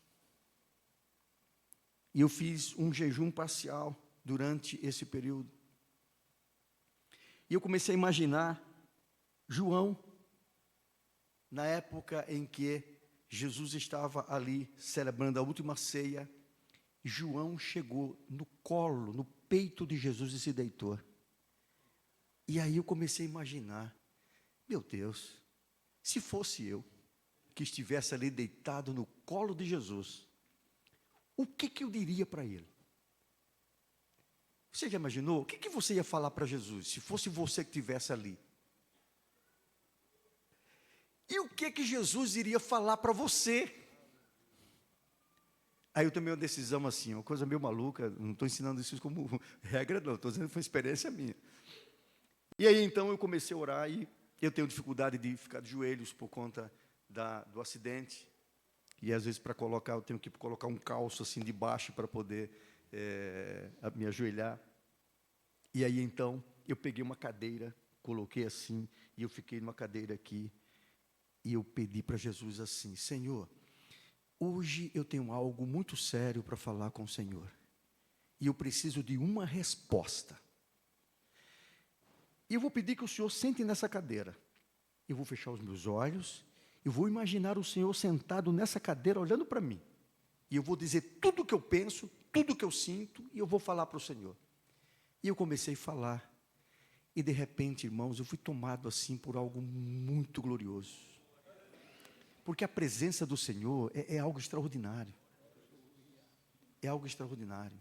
E eu fiz um jejum parcial durante esse período. E eu comecei a imaginar João, na época em que Jesus estava ali celebrando a última ceia. João chegou no colo, no peito de Jesus e se deitou. E aí eu comecei a imaginar, meu Deus, se fosse eu que estivesse ali deitado no colo de Jesus, o que eu diria para ele? Você já imaginou? O que você ia falar para Jesus, se fosse você que estivesse ali? E o que Jesus iria falar para você? Aí eu tomei uma decisão assim, uma coisa meio maluca, não estou ensinando isso como regra não, estou dizendo que foi uma experiência minha. E aí então eu comecei a orar e eu tenho dificuldade de ficar de joelhos por conta do acidente. E às vezes para colocar, eu tenho que colocar um calço assim de baixo para poder me ajoelhar. E aí então eu peguei uma cadeira, coloquei assim, e eu fiquei numa cadeira aqui. E eu pedi para Jesus assim, Senhor, hoje eu tenho algo muito sério para falar com o Senhor. E eu preciso de uma resposta. E eu vou pedir que o Senhor sente nessa cadeira. Eu vou fechar os meus olhos. Eu vou imaginar o Senhor sentado nessa cadeira, olhando para mim. E eu vou dizer tudo o que eu penso, tudo o que eu sinto, e eu vou falar para o Senhor. E eu comecei a falar. E de repente, irmãos, eu fui tomado assim por algo muito glorioso. Porque a presença do Senhor é algo extraordinário. É algo extraordinário.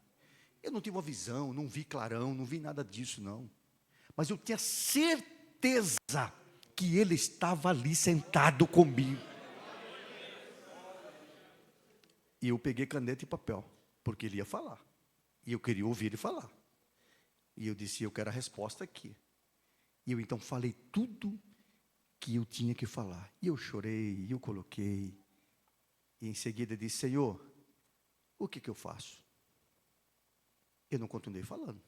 Eu não tive uma visão, não vi clarão, não vi nada disso, não. Mas eu tinha certeza que Ele estava ali sentado comigo. E eu peguei caneta e papel, porque Ele ia falar. E eu queria ouvir Ele falar. E eu disse, eu quero a resposta aqui. E eu então falei tudo que que eu tinha que falar. E eu chorei, eu coloquei. E em seguida disse: Senhor, o que eu faço? Eu não continuei falando.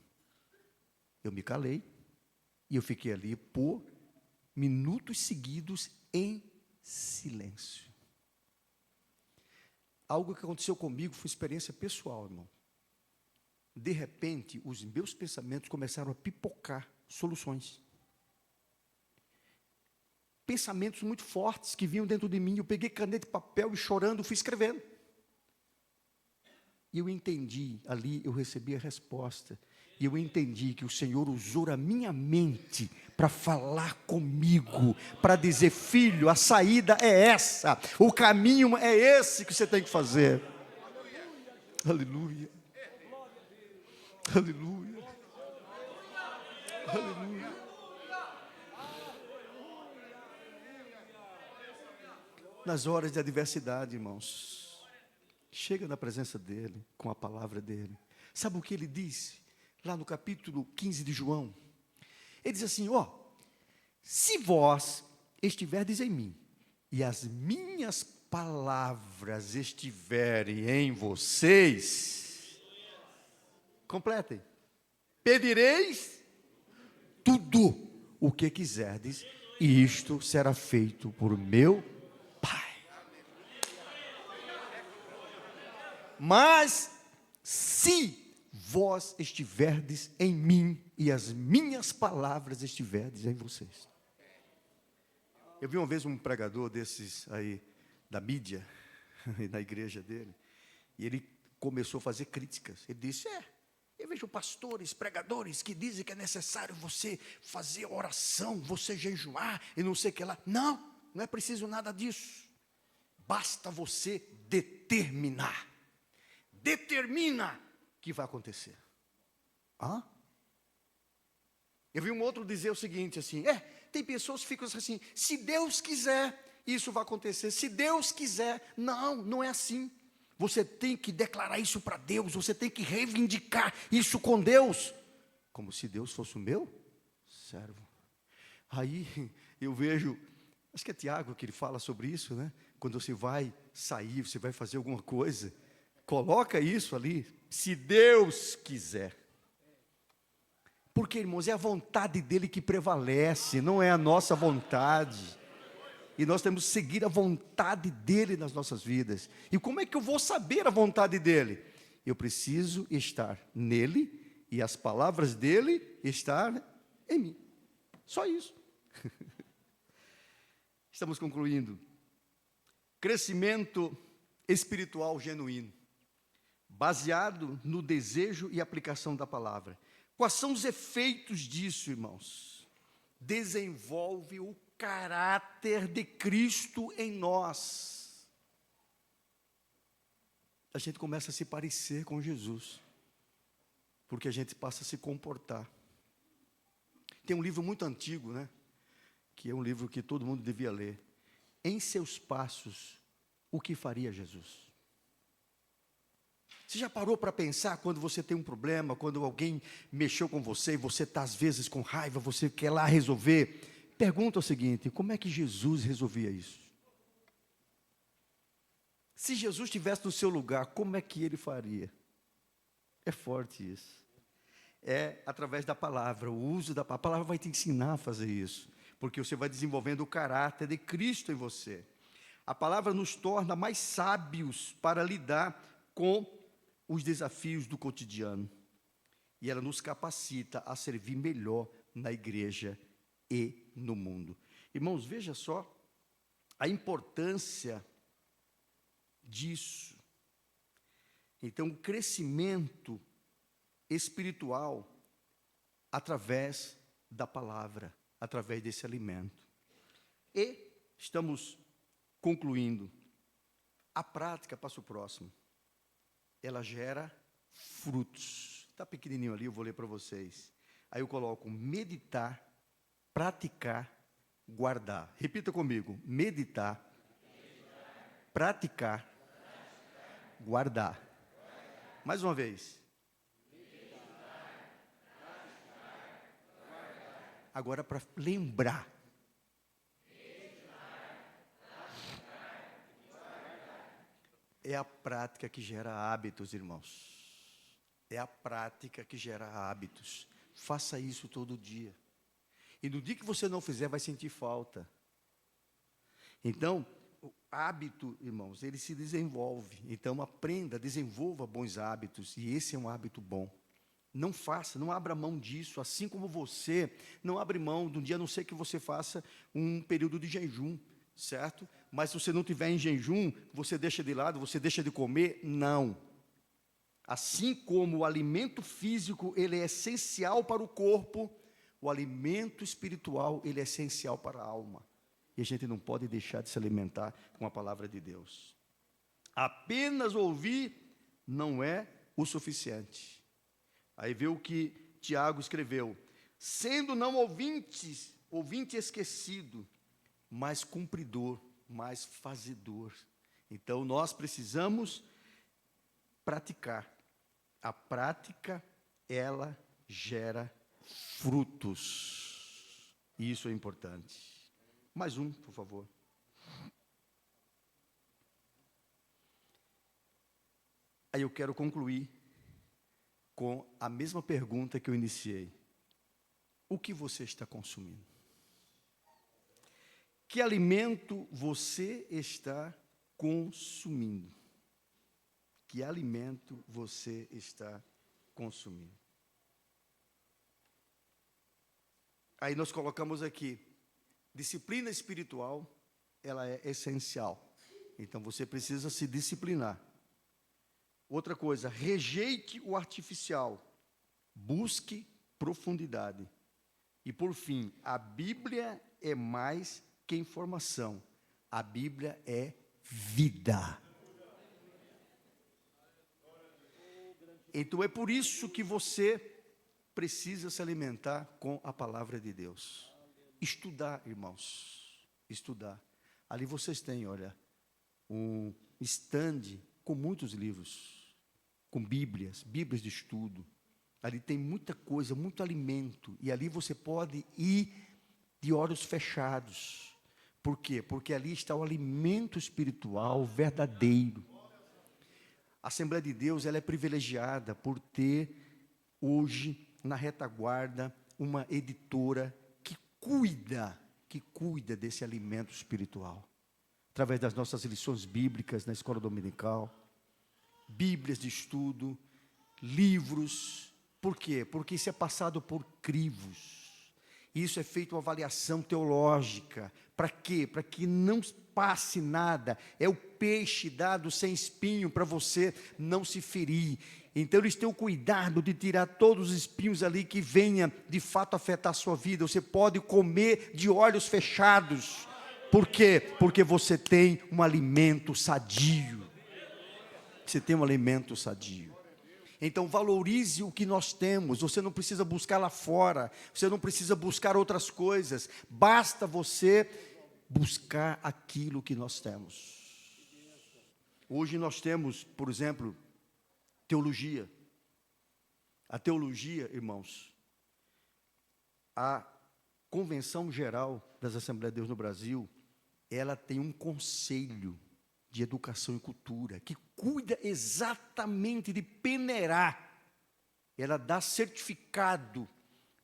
Eu me calei e eu fiquei ali por minutos seguidos em silêncio. Algo que aconteceu comigo foi experiência pessoal, irmão. De repente, os meus pensamentos começaram a pipocar soluções. Pensamentos muito fortes que vinham dentro de mim. Eu peguei caneta e papel e chorando fui escrevendo. E eu entendi, ali eu recebi a resposta. E eu entendi que o Senhor usou a minha mente para falar comigo, para dizer: filho, a saída é essa, o caminho é esse que você tem que fazer. Aleluia. Aleluia. Aleluia. Nas horas de adversidade, irmãos, chega na presença dEle, com a palavra dEle. Sabe o que Ele disse? Lá no capítulo 15 de João. Ele diz assim: se vós estiverdes em mim, e as minhas palavras estiverem em vocês, completem, pedireis tudo o que quiserdes, e isto será feito por meu Pai. Mas se vós estiverdes em mim e as minhas palavras estiverdes em vocês. Eu vi uma vez um pregador desses aí, da mídia, na igreja dele, e ele começou a fazer críticas. Ele disse: eu vejo pastores, pregadores que dizem que é necessário você fazer oração, você jejuar e não sei o que lá. Não, não é preciso nada disso. Basta você determinar. Determina que vai acontecer. Eu vi um outro dizer o seguinte, assim: tem pessoas que ficam assim, se Deus quiser, isso vai acontecer. Se Deus quiser. Não, não é assim. Você tem que declarar isso para Deus, você tem que reivindicar isso com Deus, como se Deus fosse o meu servo. Aí eu vejo, acho que é Tiago que ele fala sobre isso, né? Quando você vai sair, você vai fazer alguma coisa, coloca isso ali, se Deus quiser. Porque, irmãos, é a vontade dele que prevalece, não é a nossa vontade. E nós temos que seguir a vontade dele nas nossas vidas. E como é que eu vou saber a vontade dele? Eu preciso estar nele e as palavras dele estar em mim. Só isso. Estamos concluindo. Crescimento espiritual genuíno, baseado no desejo e aplicação da palavra. Quais são os efeitos disso, irmãos? Desenvolve o caráter de Cristo em nós. A gente começa a se parecer com Jesus, porque a gente passa a se comportar. Tem um livro muito antigo, né? Que é um livro que todo mundo devia ler. Em seus passos, o que faria Jesus? Você já parou para pensar quando você tem um problema, quando alguém mexeu com você, e você está às vezes com raiva, você quer lá resolver? Pergunta o seguinte: como é que Jesus resolvia isso? Se Jesus estivesse no seu lugar, como é que ele faria? É forte isso. É através da palavra, o uso da palavra. A palavra vai te ensinar a fazer isso, porque você vai desenvolvendo o caráter de Cristo em você. A palavra nos torna mais sábios para lidar com os desafios do cotidiano. E ela nos capacita a servir melhor na igreja e no mundo. Irmãos, veja só a importância disso. Então, o crescimento espiritual através da palavra, através desse alimento. E estamos concluindo. A prática, passo próximo, ela gera frutos. Está pequenininho ali, eu vou ler para vocês. Aí eu coloco meditar, praticar, guardar. Repita comigo: meditar, praticar, guardar. Mais uma vez. Agora para lembrar. É a prática que gera hábitos, irmãos. É a prática que gera hábitos. Faça isso todo dia. E no dia que você não fizer, vai sentir falta. Então, o hábito, irmãos, ele se desenvolve. Então, aprenda, desenvolva bons hábitos. E esse é um hábito bom. Não faça, não abra mão disso. Assim como você não abre mão de um dia, a não ser que você faça um período de jejum, certo? Mas se você não tiver em jejum, você deixa de lado, você deixa de comer? Não. Assim como o alimento físico, ele é essencial para o corpo, o alimento espiritual, ele é essencial para a alma. E a gente não pode deixar de se alimentar com a palavra de Deus. Apenas ouvir não é o suficiente. Aí vê o que Tiago escreveu: sendo não ouvinte esquecido, mas cumpridor, mas fazedor. Então nós precisamos praticar. A prática, ela gera frutos. E isso é importante. Mais um, por favor. Aí eu quero concluir com a mesma pergunta que eu iniciei. O que você está consumindo? Que alimento você está consumindo? Que alimento você está consumindo? Aí nós colocamos aqui, disciplina espiritual, ela é essencial. Então você precisa se disciplinar. Outra coisa, rejeite o artificial, busque profundidade. E por fim, a Bíblia é mais que informação, a Bíblia é vida. Então é por isso que você precisa se alimentar com a palavra de Deus. Estudar, irmãos, estudar. Ali vocês têm, olha, um stand com muitos livros, com bíblias de estudo. Ali tem muita coisa, muito alimento. E ali você pode ir de olhos fechados. Por quê? Porque ali está o alimento espiritual verdadeiro. A Assembleia de Deus, ela é privilegiada por ter hoje na retaguarda uma editora que cuida desse alimento espiritual. Através das nossas lições bíblicas na escola dominical, bíblias de estudo, livros. Por quê? Porque isso é passado por crivos. Isso é feito uma avaliação teológica. Para quê? Para que não passe nada. É o peixe dado sem espinho para você não se ferir. Então eles têm o cuidado de tirar todos os espinhos ali que venha de fato afetar a sua vida. Você pode comer de olhos fechados. Por quê? Porque você tem um alimento sadio. Você tem um alimento sadio. Então valorize o que nós temos. Você não precisa buscar lá fora. Você não precisa buscar outras coisas. Basta você buscar aquilo que nós temos. Hoje nós temos, por exemplo, teologia. A teologia, irmãos, a Convenção Geral das Assembleias de Deus no Brasil, ela tem um conselho de educação e cultura, que cuida exatamente de peneirar. Ela dá certificado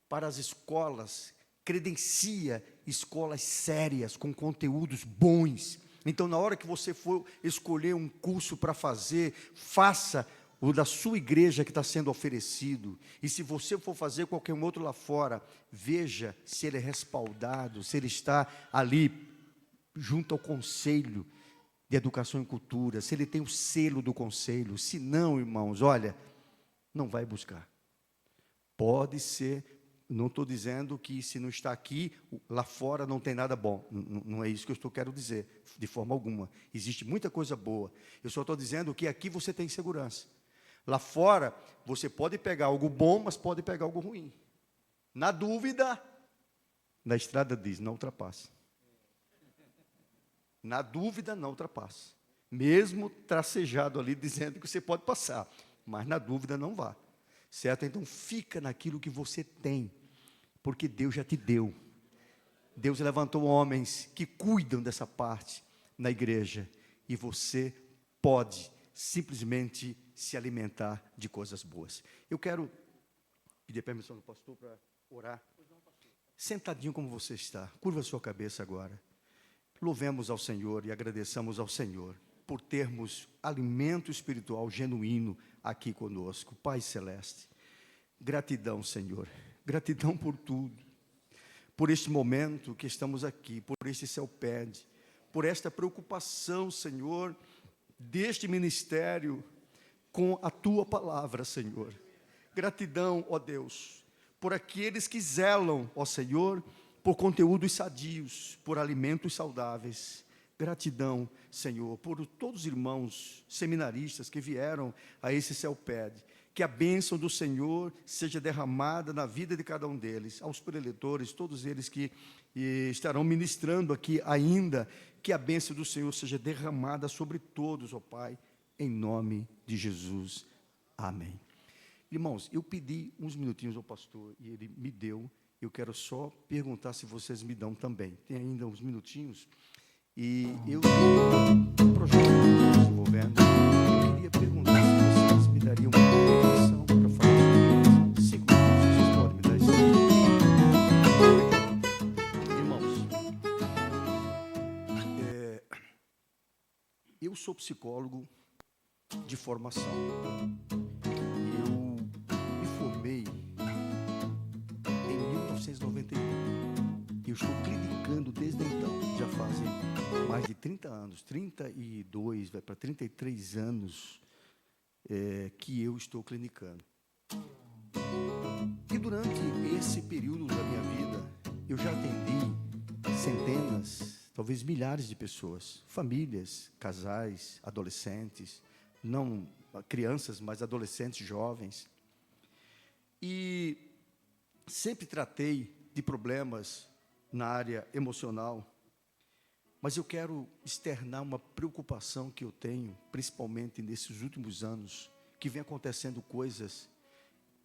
para as escolas, credencia escolas sérias, com conteúdos bons. Então, na hora que você for escolher um curso para fazer, faça o da sua igreja que está sendo oferecido. E se você for fazer qualquer outro lá fora, veja se ele é respaldado, se ele está ali junto ao conselho de educação e cultura, se ele tem o selo do conselho. Se não, irmãos, olha, não vai buscar. Pode ser, não estou dizendo que se não está aqui, lá fora não tem nada bom. Não é isso que eu quero dizer, de forma alguma. Existe muita coisa boa. Eu só estou dizendo que aqui você tem segurança. Lá fora, você pode pegar algo bom, mas pode pegar algo ruim. Na dúvida, na estrada diz, não ultrapasse. Na dúvida, não ultrapasse. Mesmo tracejado ali, dizendo que você pode passar. Mas na dúvida, não vá. Certo? Então, fica naquilo que você tem. Porque Deus já te deu. Deus levantou homens que cuidam dessa parte na igreja. E você pode simplesmente se alimentar de coisas boas. Eu quero pedir permissão do pastor para orar. Sentadinho como você está, curva a sua cabeça agora. Louvemos ao Senhor e agradeçamos ao Senhor por termos alimento espiritual genuíno aqui conosco. Pai Celeste, gratidão, Senhor, gratidão por tudo, por este momento que estamos aqui, por este CELPED, por esta preocupação, Senhor, deste ministério com a Tua palavra, Senhor. Gratidão, ó Deus, por aqueles que zelam, ó Senhor, por conteúdos sadios, por alimentos saudáveis. Gratidão, Senhor, por todos os irmãos seminaristas que vieram a esse CELPED. Que a bênção do Senhor seja derramada na vida de cada um deles, aos preletores, todos eles que estarão ministrando aqui ainda, que a bênção do Senhor seja derramada sobre todos, ó Pai, em nome de Jesus. Amém. Irmãos, eu pedi uns minutinhos ao pastor e ele me deu. Eu quero só perguntar se vocês me dão também. Tem ainda uns minutinhos. E eu tenho um projeto que estou desenvolvendo. Eu queria perguntar se vocês me dariam uma permissão para falar 5 minutos. Vocês podem me dar isso? Irmãos, eu sou psicólogo de formação. Eu me formei em 1991. Eu estou clinicando desde então, já fazem mais de 30 anos, 32, vai para 33 anos que eu estou clinicando. E durante esse período da minha vida, eu já atendi centenas, talvez milhares de pessoas, famílias, casais, adolescentes, não crianças, mas adolescentes, jovens. E sempre tratei de problemas na área emocional, mas eu quero externar uma preocupação que eu tenho, principalmente nesses últimos anos, que vem acontecendo coisas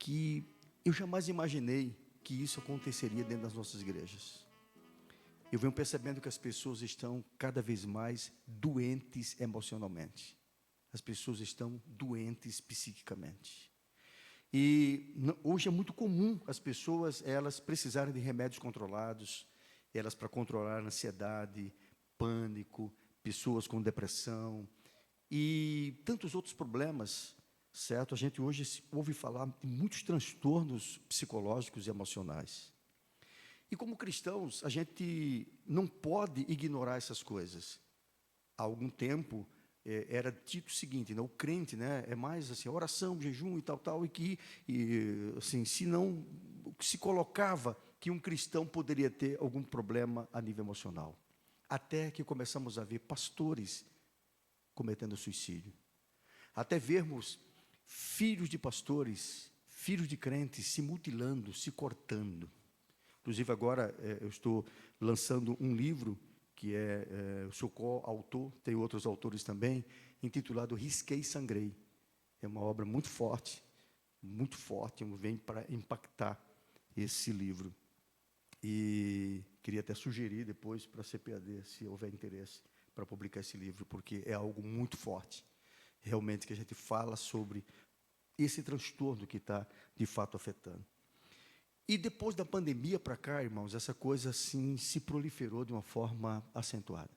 que eu jamais imaginei que isso aconteceria dentro das nossas igrejas. Eu venho percebendo que as pessoas estão cada vez mais doentes emocionalmente. As pessoas estão doentes psiquicamente. E hoje é muito comum as pessoas, elas precisarem de remédios controlados, elas para controlar a ansiedade, pânico, pessoas com depressão e tantos outros problemas, certo? A gente hoje ouve falar de muitos transtornos psicológicos e emocionais. E como cristãos, a gente não pode ignorar essas coisas. Há algum tempo era dito o seguinte, né, o crente, né, é mais assim, oração, jejum e tal, e assim, se não se colocava que um cristão poderia ter algum problema a nível emocional. Até que começamos a ver pastores cometendo suicídio. Até vermos filhos de pastores, filhos de crentes se mutilando, se cortando. Inclusive agora eu estou lançando um livro que eu sou co-autor, tem outros autores também, intitulado Risquei e Sangrei. É uma obra muito forte, vem para impactar esse livro. E queria até sugerir depois para a CPAD, se houver interesse, para publicar esse livro, porque é algo muito forte, realmente, que a gente fala sobre esse transtorno que está, de fato, afetando. E depois da pandemia para cá, irmãos, essa coisa assim se proliferou de uma forma acentuada.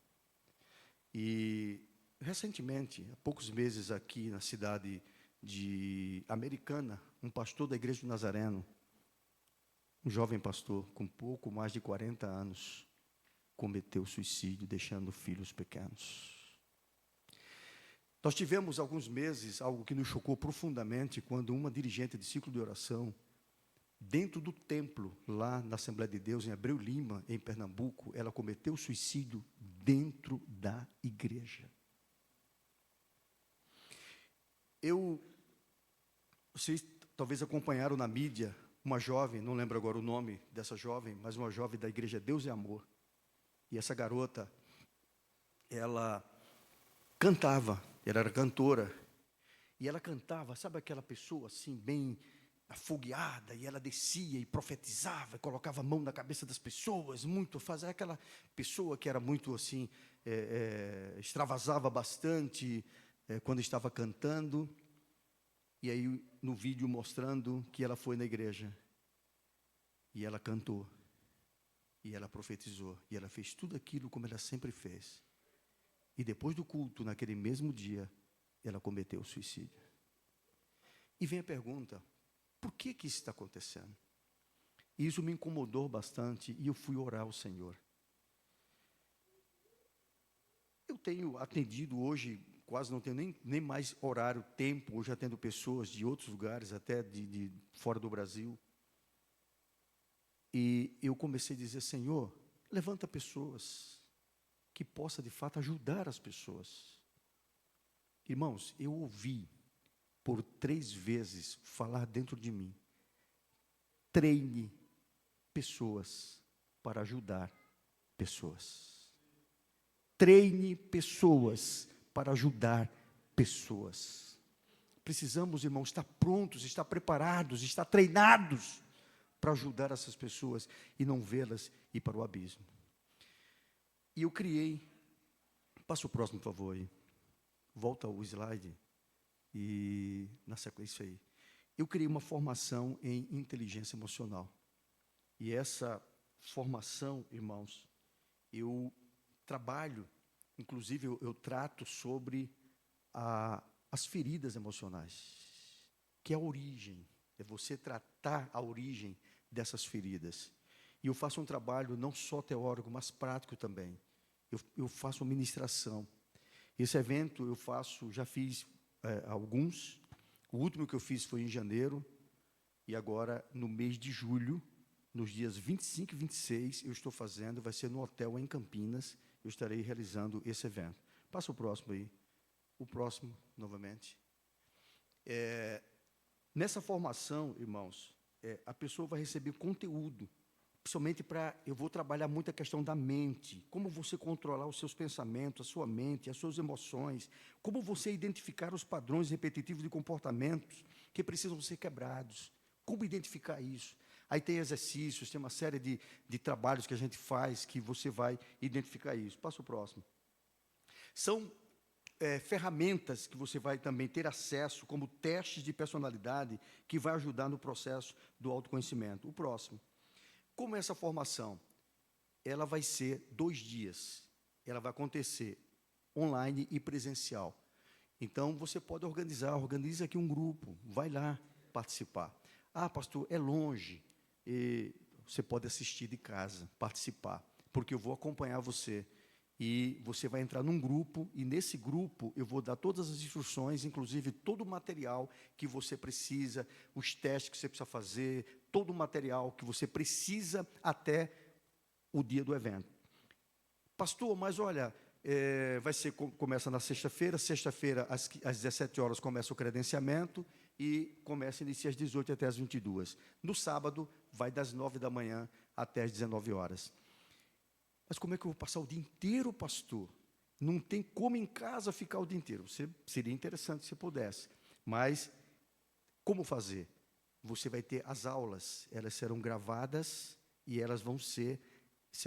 E recentemente, há poucos meses aqui na cidade de Americana, um pastor da Igreja do Nazareno, um jovem pastor com pouco mais de 40 anos, cometeu suicídio, deixando filhos pequenos. Nós tivemos alguns meses algo que nos chocou profundamente, quando uma dirigente de ciclo de oração, dentro do templo, lá na Assembleia de Deus, em Abreu Lima, em Pernambuco, ela cometeu suicídio dentro da igreja. Vocês talvez acompanharam na mídia, uma jovem, não lembro agora o nome dessa jovem, mas uma jovem da igreja Deus e Amor. E essa garota, ela cantava, ela era cantora, e ela cantava, sabe aquela pessoa assim, bem afogueada, e ela descia e profetizava, e colocava a mão na cabeça das pessoas, fazia aquela pessoa que era muito assim, extravasava bastante, quando estava cantando, e aí no vídeo mostrando que ela foi na igreja, e ela cantou, e ela profetizou, e ela fez tudo aquilo como ela sempre fez. E depois do culto, naquele mesmo dia, ela cometeu suicídio. E vem a pergunta, por que isso está acontecendo? E isso me incomodou bastante, e eu fui orar ao Senhor. Eu tenho atendido hoje, quase não tenho nem mais horário, tempo, hoje atendo pessoas de outros lugares, até de fora do Brasil. E eu comecei a dizer, Senhor, levanta pessoas que possa de fato ajudar as pessoas. Irmãos, eu ouvi por 3 vezes falar dentro de mim, treine pessoas para ajudar pessoas. Treine pessoas para ajudar pessoas. Precisamos, irmãos, estar prontos, estar preparados, estar treinados para ajudar essas pessoas e não vê-las ir para o abismo. E eu criei, passa o próximo, por favor, aí. Volta o slide, e na sequência aí. Eu criei uma formação em inteligência emocional. E essa formação, irmãos, eu trabalho, inclusive eu trato sobre as feridas emocionais, que é a origem, é você tratar a origem dessas feridas. E eu faço um trabalho não só teórico, mas prático também. Eu faço uma ministração. Esse evento eu faço, já fiz alguns. O último que eu fiz foi em janeiro, e agora, no mês de julho, nos dias 25 e 26, eu estou fazendo, vai ser no hotel em Campinas, eu estarei realizando esse evento. Passa o próximo aí. O próximo, novamente. Nessa formação, irmãos, a pessoa vai receber conteúdo, principalmente eu vou trabalhar muito a questão da mente, como você controlar os seus pensamentos, a sua mente, as suas emoções, como você identificar os padrões repetitivos de comportamentos que precisam ser quebrados, como identificar isso. Aí tem exercícios, tem uma série de trabalhos que a gente faz, que você vai identificar isso. Passa o próximo. São ferramentas que você vai também ter acesso, como testes de personalidade, que vai ajudar no processo do autoconhecimento. O próximo. Como essa formação? Ela vai ser 2 dias. Ela vai acontecer online e presencial. Então, você pode organiza aqui um grupo, vai lá participar. Ah, pastor, é longe. E você pode assistir de casa, participar, porque eu vou acompanhar você. E você vai entrar num grupo, e nesse grupo eu vou dar todas as instruções, inclusive todo o material que você precisa, os testes que você precisa fazer, todo o material que você precisa até o dia do evento. Pastor, mas olha, começa na sexta-feira, às 17 horas começa o credenciamento, e inicia às 18 até às 22. No sábado, vai das 9 da manhã até às 19 horas. Mas como é que eu vou passar o dia inteiro, pastor? Não tem como em casa ficar o dia inteiro. Seria interessante se pudesse. Mas, como fazer? Você vai ter as aulas, elas serão gravadas e elas vão ser,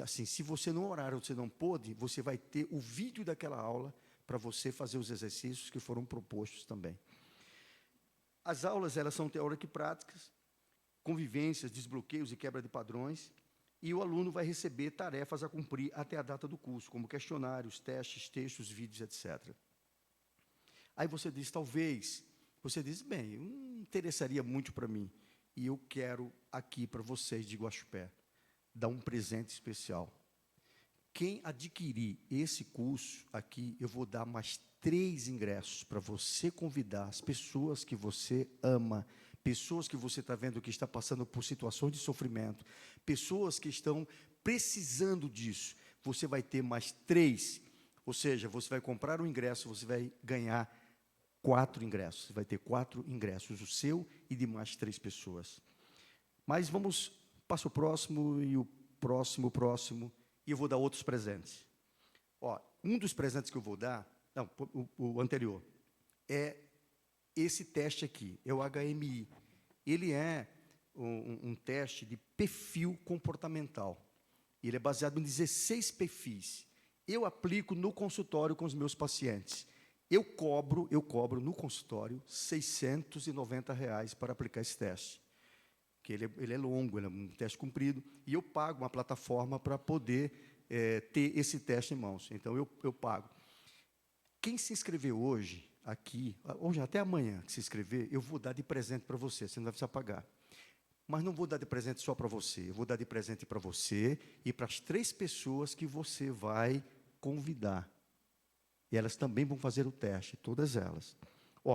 assim, se você não orar ou você não pôde, você vai ter o vídeo daquela aula para você fazer os exercícios que foram propostos também. As aulas, elas são teóricas e práticas, convivências, desbloqueios e quebra de padrões, e o aluno vai receber tarefas a cumprir até a data do curso, como questionários, testes, textos, vídeos, etc. Aí você diz, bem, não interessaria muito para mim, e eu quero aqui para vocês de Guaxupé dar um presente especial. Quem adquirir esse curso aqui, eu vou dar mais 3 ingressos para você convidar as pessoas que você ama, pessoas que você está vendo que está passando por situações de sofrimento, pessoas que estão precisando disso. Você vai ter mais 3, ou seja, você vai comprar um ingresso, você vai ganhar 4 ingressos. Você vai ter 4 ingressos, o seu e de mais 3 pessoas. Mas passa o próximo e o próximo, e eu vou dar outros presentes. Um dos presentes que eu vou dar, não, o anterior, é esse teste aqui, é o HMI. Ele é um teste de perfil comportamental. Ele é baseado em 16 perfis. Eu aplico no consultório com os meus pacientes. Eu cobro no consultório R$ 690 para aplicar esse teste, que ele é longo, ele é um teste comprido, e eu pago uma plataforma para poder ter esse teste em mãos. Então, eu pago. Quem se inscrever hoje, aqui, hoje até amanhã, que se inscrever, eu vou dar de presente para você não vai precisar pagar. Mas não vou dar de presente só para você, eu vou dar de presente para você e para as 3 pessoas que você vai convidar. E elas também vão fazer o teste, todas elas.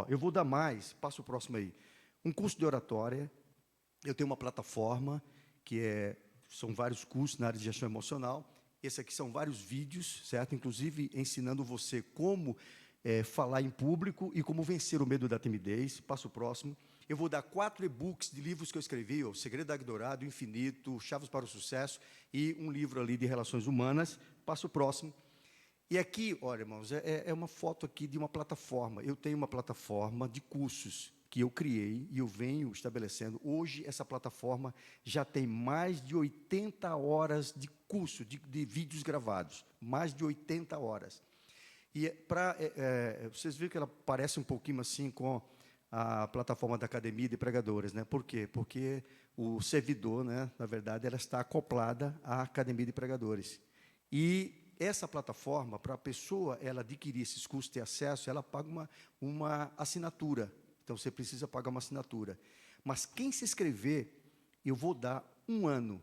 Eu vou dar mais, passa o próximo aí. Um curso de oratória, eu tenho uma plataforma, são vários cursos na área de gestão emocional. Esse aqui são vários vídeos, certo? Inclusive, ensinando você como falar em público e como vencer o medo da timidez. Passa o próximo. Eu vou dar 4 e-books de livros que eu escrevi, O Segredo da Águia Dourada, O Infinito, Chaves para o Sucesso, e um livro ali de relações humanas. Passa o próximo. E aqui, olha, irmãos, é uma foto aqui de uma plataforma. Eu tenho uma plataforma de cursos que eu criei e eu venho estabelecendo. Hoje, essa plataforma já tem mais de 80 horas de curso, de vídeos gravados. Mais de 80 horas. E vocês viram que ela parece um pouquinho assim com a plataforma da Academia de Pregadores, né? Por quê? Porque o servidor, né, na verdade, ela está acoplada à Academia de Pregadores. E essa plataforma, para a pessoa ela adquirir esses cursos, ter acesso, ela paga uma assinatura. Então, você precisa pagar uma assinatura. Mas quem se inscrever, eu vou dar 1 ano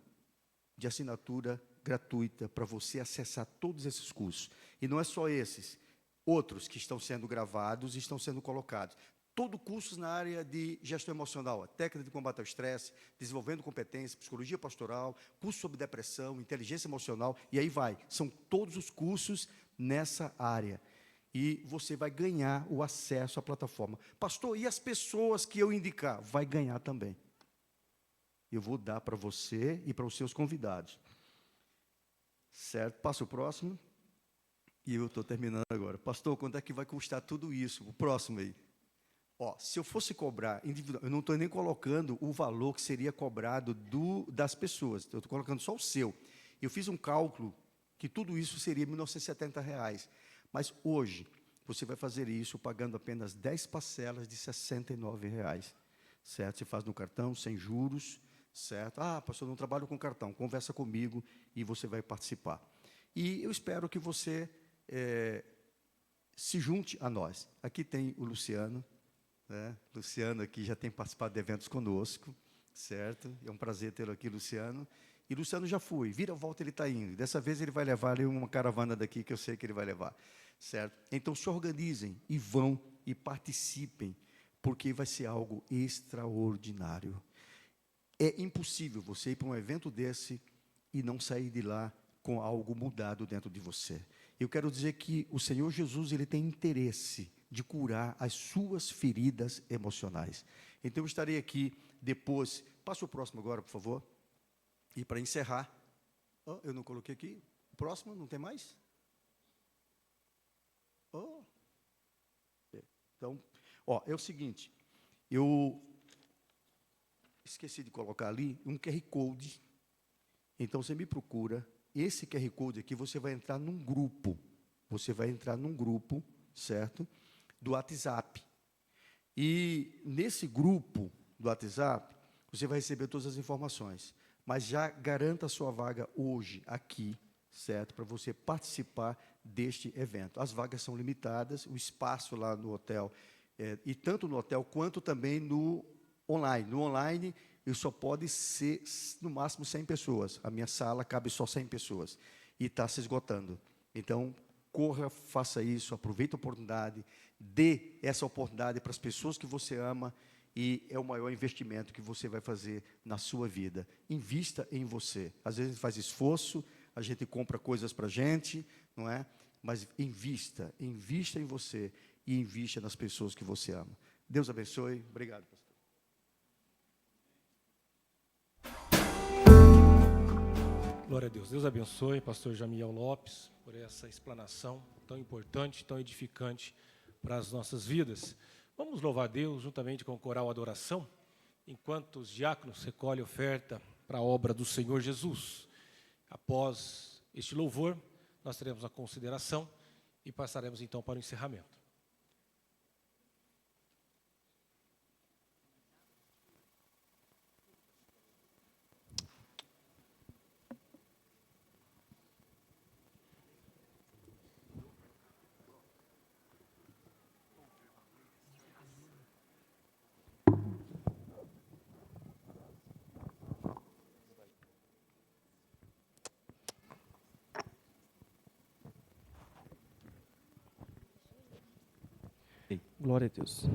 de assinatura gratuita para você acessar todos esses cursos. E não é só esses, outros que estão sendo gravados e estão sendo colocados. Todo curso na área de gestão emocional, técnica de combate ao estresse, desenvolvendo competência, psicologia pastoral, curso sobre depressão, inteligência emocional, e aí vai. São todos os cursos nessa área. E você vai ganhar o acesso à plataforma. Pastor, e as pessoas que eu indicar? Vai ganhar também. Eu vou dar para você e para os seus convidados. Certo? Passa o próximo. E eu estou terminando agora. Pastor, quanto é que vai custar tudo isso? O próximo aí. Se eu fosse cobrar individual, eu não estou nem colocando o valor que seria cobrado das pessoas, eu estou colocando só o seu. Eu fiz um cálculo que tudo isso seria R$ 1.970. Mas hoje, você vai fazer isso pagando apenas 10 parcelas de R$ 69, certo? Você faz no cartão, sem juros, certo? Pastor, não trabalho com cartão, conversa comigo e você vai participar. E eu espero que você se junte a nós. Aqui tem o Luciano, né? Luciano aqui já tem participado de eventos conosco, certo? É um prazer tê-lo aqui, Luciano. E Luciano já foi, vira a volta ele está indo. Dessa vez ele vai levar ali uma caravana daqui, que eu sei que ele vai levar, certo? Então se organizem e vão e participem, porque vai ser algo extraordinário. É impossível você ir para um evento desse e não sair de lá com algo mudado dentro de você. Eu quero dizer que o Senhor Jesus, ele tem interesse de curar as suas feridas emocionais. Então, eu estarei aqui depois. Passa o próximo agora, por favor. E para encerrar, eu não coloquei aqui. O próximo, não tem mais? Então, é o seguinte. Eu esqueci de colocar ali um QR Code. Então, você me procura. Esse QR Code aqui, você vai entrar num grupo. Você vai entrar num grupo, certo? Do WhatsApp. E nesse grupo do WhatsApp, você vai receber todas as informações. Mas já garanta a sua vaga hoje, aqui, certo? Para você participar deste evento. As vagas são limitadas, o espaço lá no hotel, e tanto no hotel quanto também no online. No online, só pode ser, no máximo, 100 pessoas. A minha sala cabe só 100 pessoas. E está se esgotando. Então, corra, faça isso, aproveite a oportunidade, dê essa oportunidade para as pessoas que você ama, e é o maior investimento que você vai fazer na sua vida. Invista em você. Às vezes a gente faz esforço, a gente compra coisas para a gente, não é? Mas invista em você e invista nas pessoas que você ama. Deus abençoe. Obrigado, pastor. Glória a Deus. Deus abençoe, pastor Jamiel Lopes, por essa explanação tão importante, tão edificante para as nossas vidas. Vamos louvar a Deus juntamente com o coral Adoração, enquanto os diáconos recolhem oferta para a obra do Senhor Jesus. Após este louvor, nós teremos a consideração e passaremos então para o encerramento. Glória a Deus.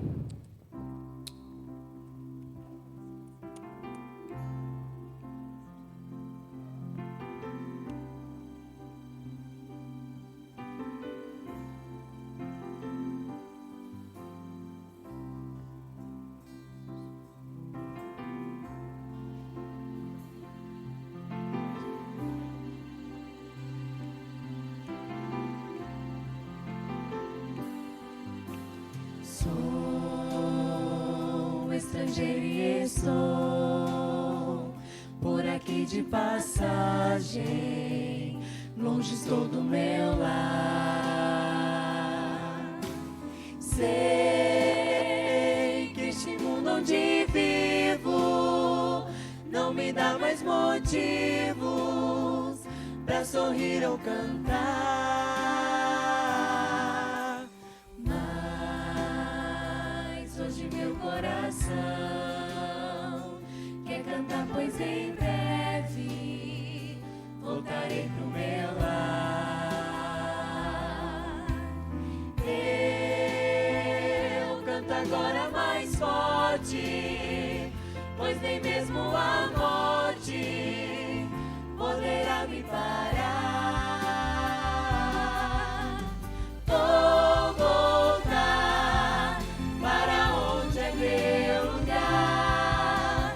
Sou estrangeiro e estou por aqui de passagem, longe estou do meu lar. Sei que este mundo onde vivo não me dá mais motivos pra sorrir ou cantar. Mas hoje meu coração quer cantar, pois em breve voltarei pro meu lar. Eu canto agora mais forte, pois nem mesmo a morte poderá me parar. Vou voltar para onde é meu lugar.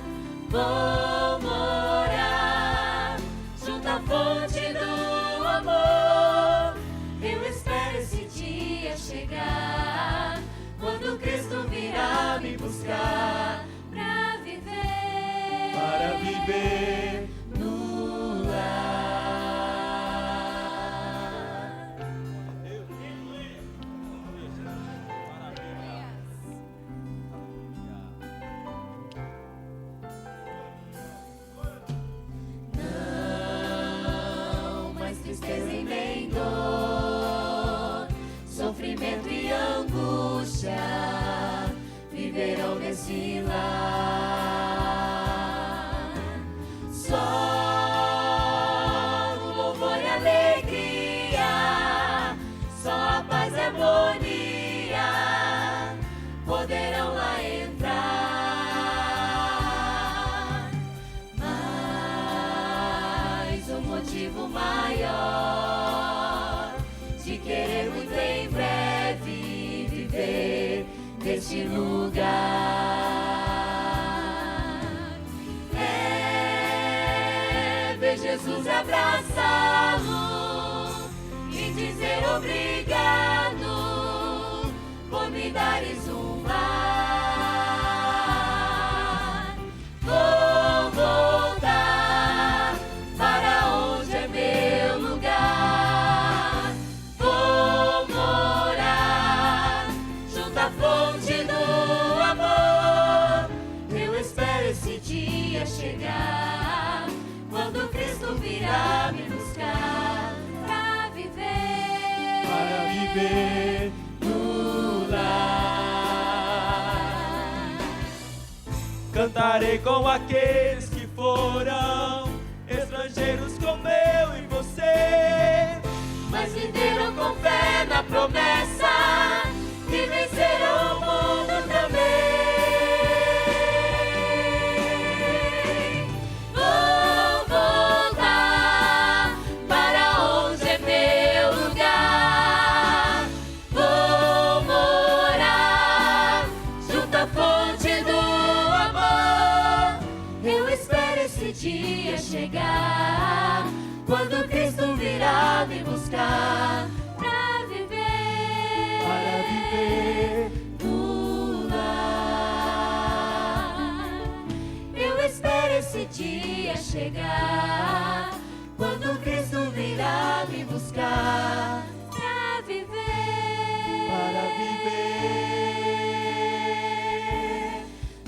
Vou morar junto à fonte do amor. Eu espero esse dia chegar, quando Cristo virá me buscar para viver no lar. Não mais tristeza e nem dor, sofrimento e angústia viverão nesse lar. Só o louvor e alegria, só a paz e harmonia poderão lá entrar. Mas o motivo maior de querer muito em breve viver neste lugar é ver Jesus e abraçá-lo e dizer obrigado por me dares um lar. Vou voltar para onde é meu lugar. Vou morar junto à fonte do amor. Eu espero esse dia chegar, quando Cristo virá me buscar para viver no lar. Cantarei com aqueles que foram estrangeiros como eu e você, Mas viveram com fé na promessa e venceram o mundo também. Vou voltar para onde é meu lugar. Vou morar junto à fonte do amor. Eu espero esse dia chegar, quando Cristo virá me buscar para viver no lar. Eu espero esse dia chegar, quando Cristo virá me buscar para viver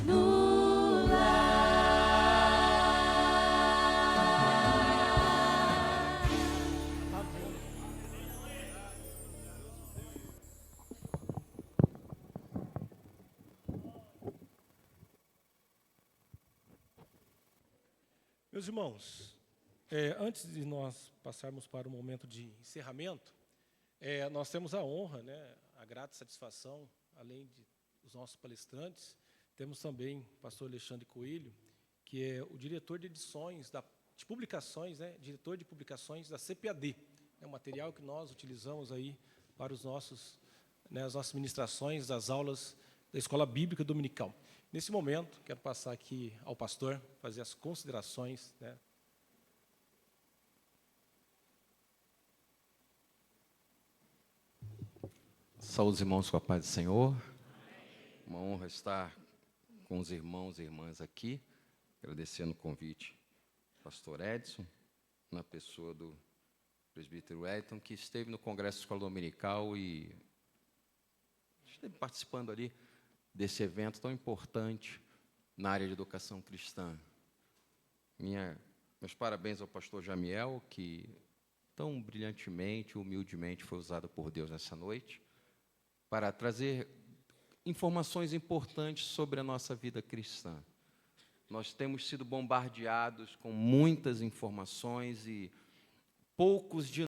no lar. Meus irmãos, antes de nós passarmos para o momento de encerramento, nós temos a honra, né, a grata satisfação, além dos nossos palestrantes, temos também o pastor Alexandre Coelho, que é o diretor de edições, de publicações, né, diretor de publicações da CPAD, é um material que nós utilizamos aí para os nossos, né, as nossas ministrações das aulas da Escola Bíblica Dominical. Nesse momento, quero passar aqui ao pastor, fazer as considerações, né. Saúde, irmãos, com a paz do Senhor. Uma honra estar com os irmãos e irmãs aqui, agradecendo o convite do pastor Edson, na pessoa do presbítero Edson, que esteve no Congresso da Escola Dominical e esteve participando ali desse evento tão importante na área de educação cristã. Meus parabéns ao pastor Jamiel, que tão brilhantemente, humildemente foi usado por Deus nessa noite, para trazer informações importantes sobre a nossa vida cristã. Nós temos sido bombardeados com muitas informações e poucos de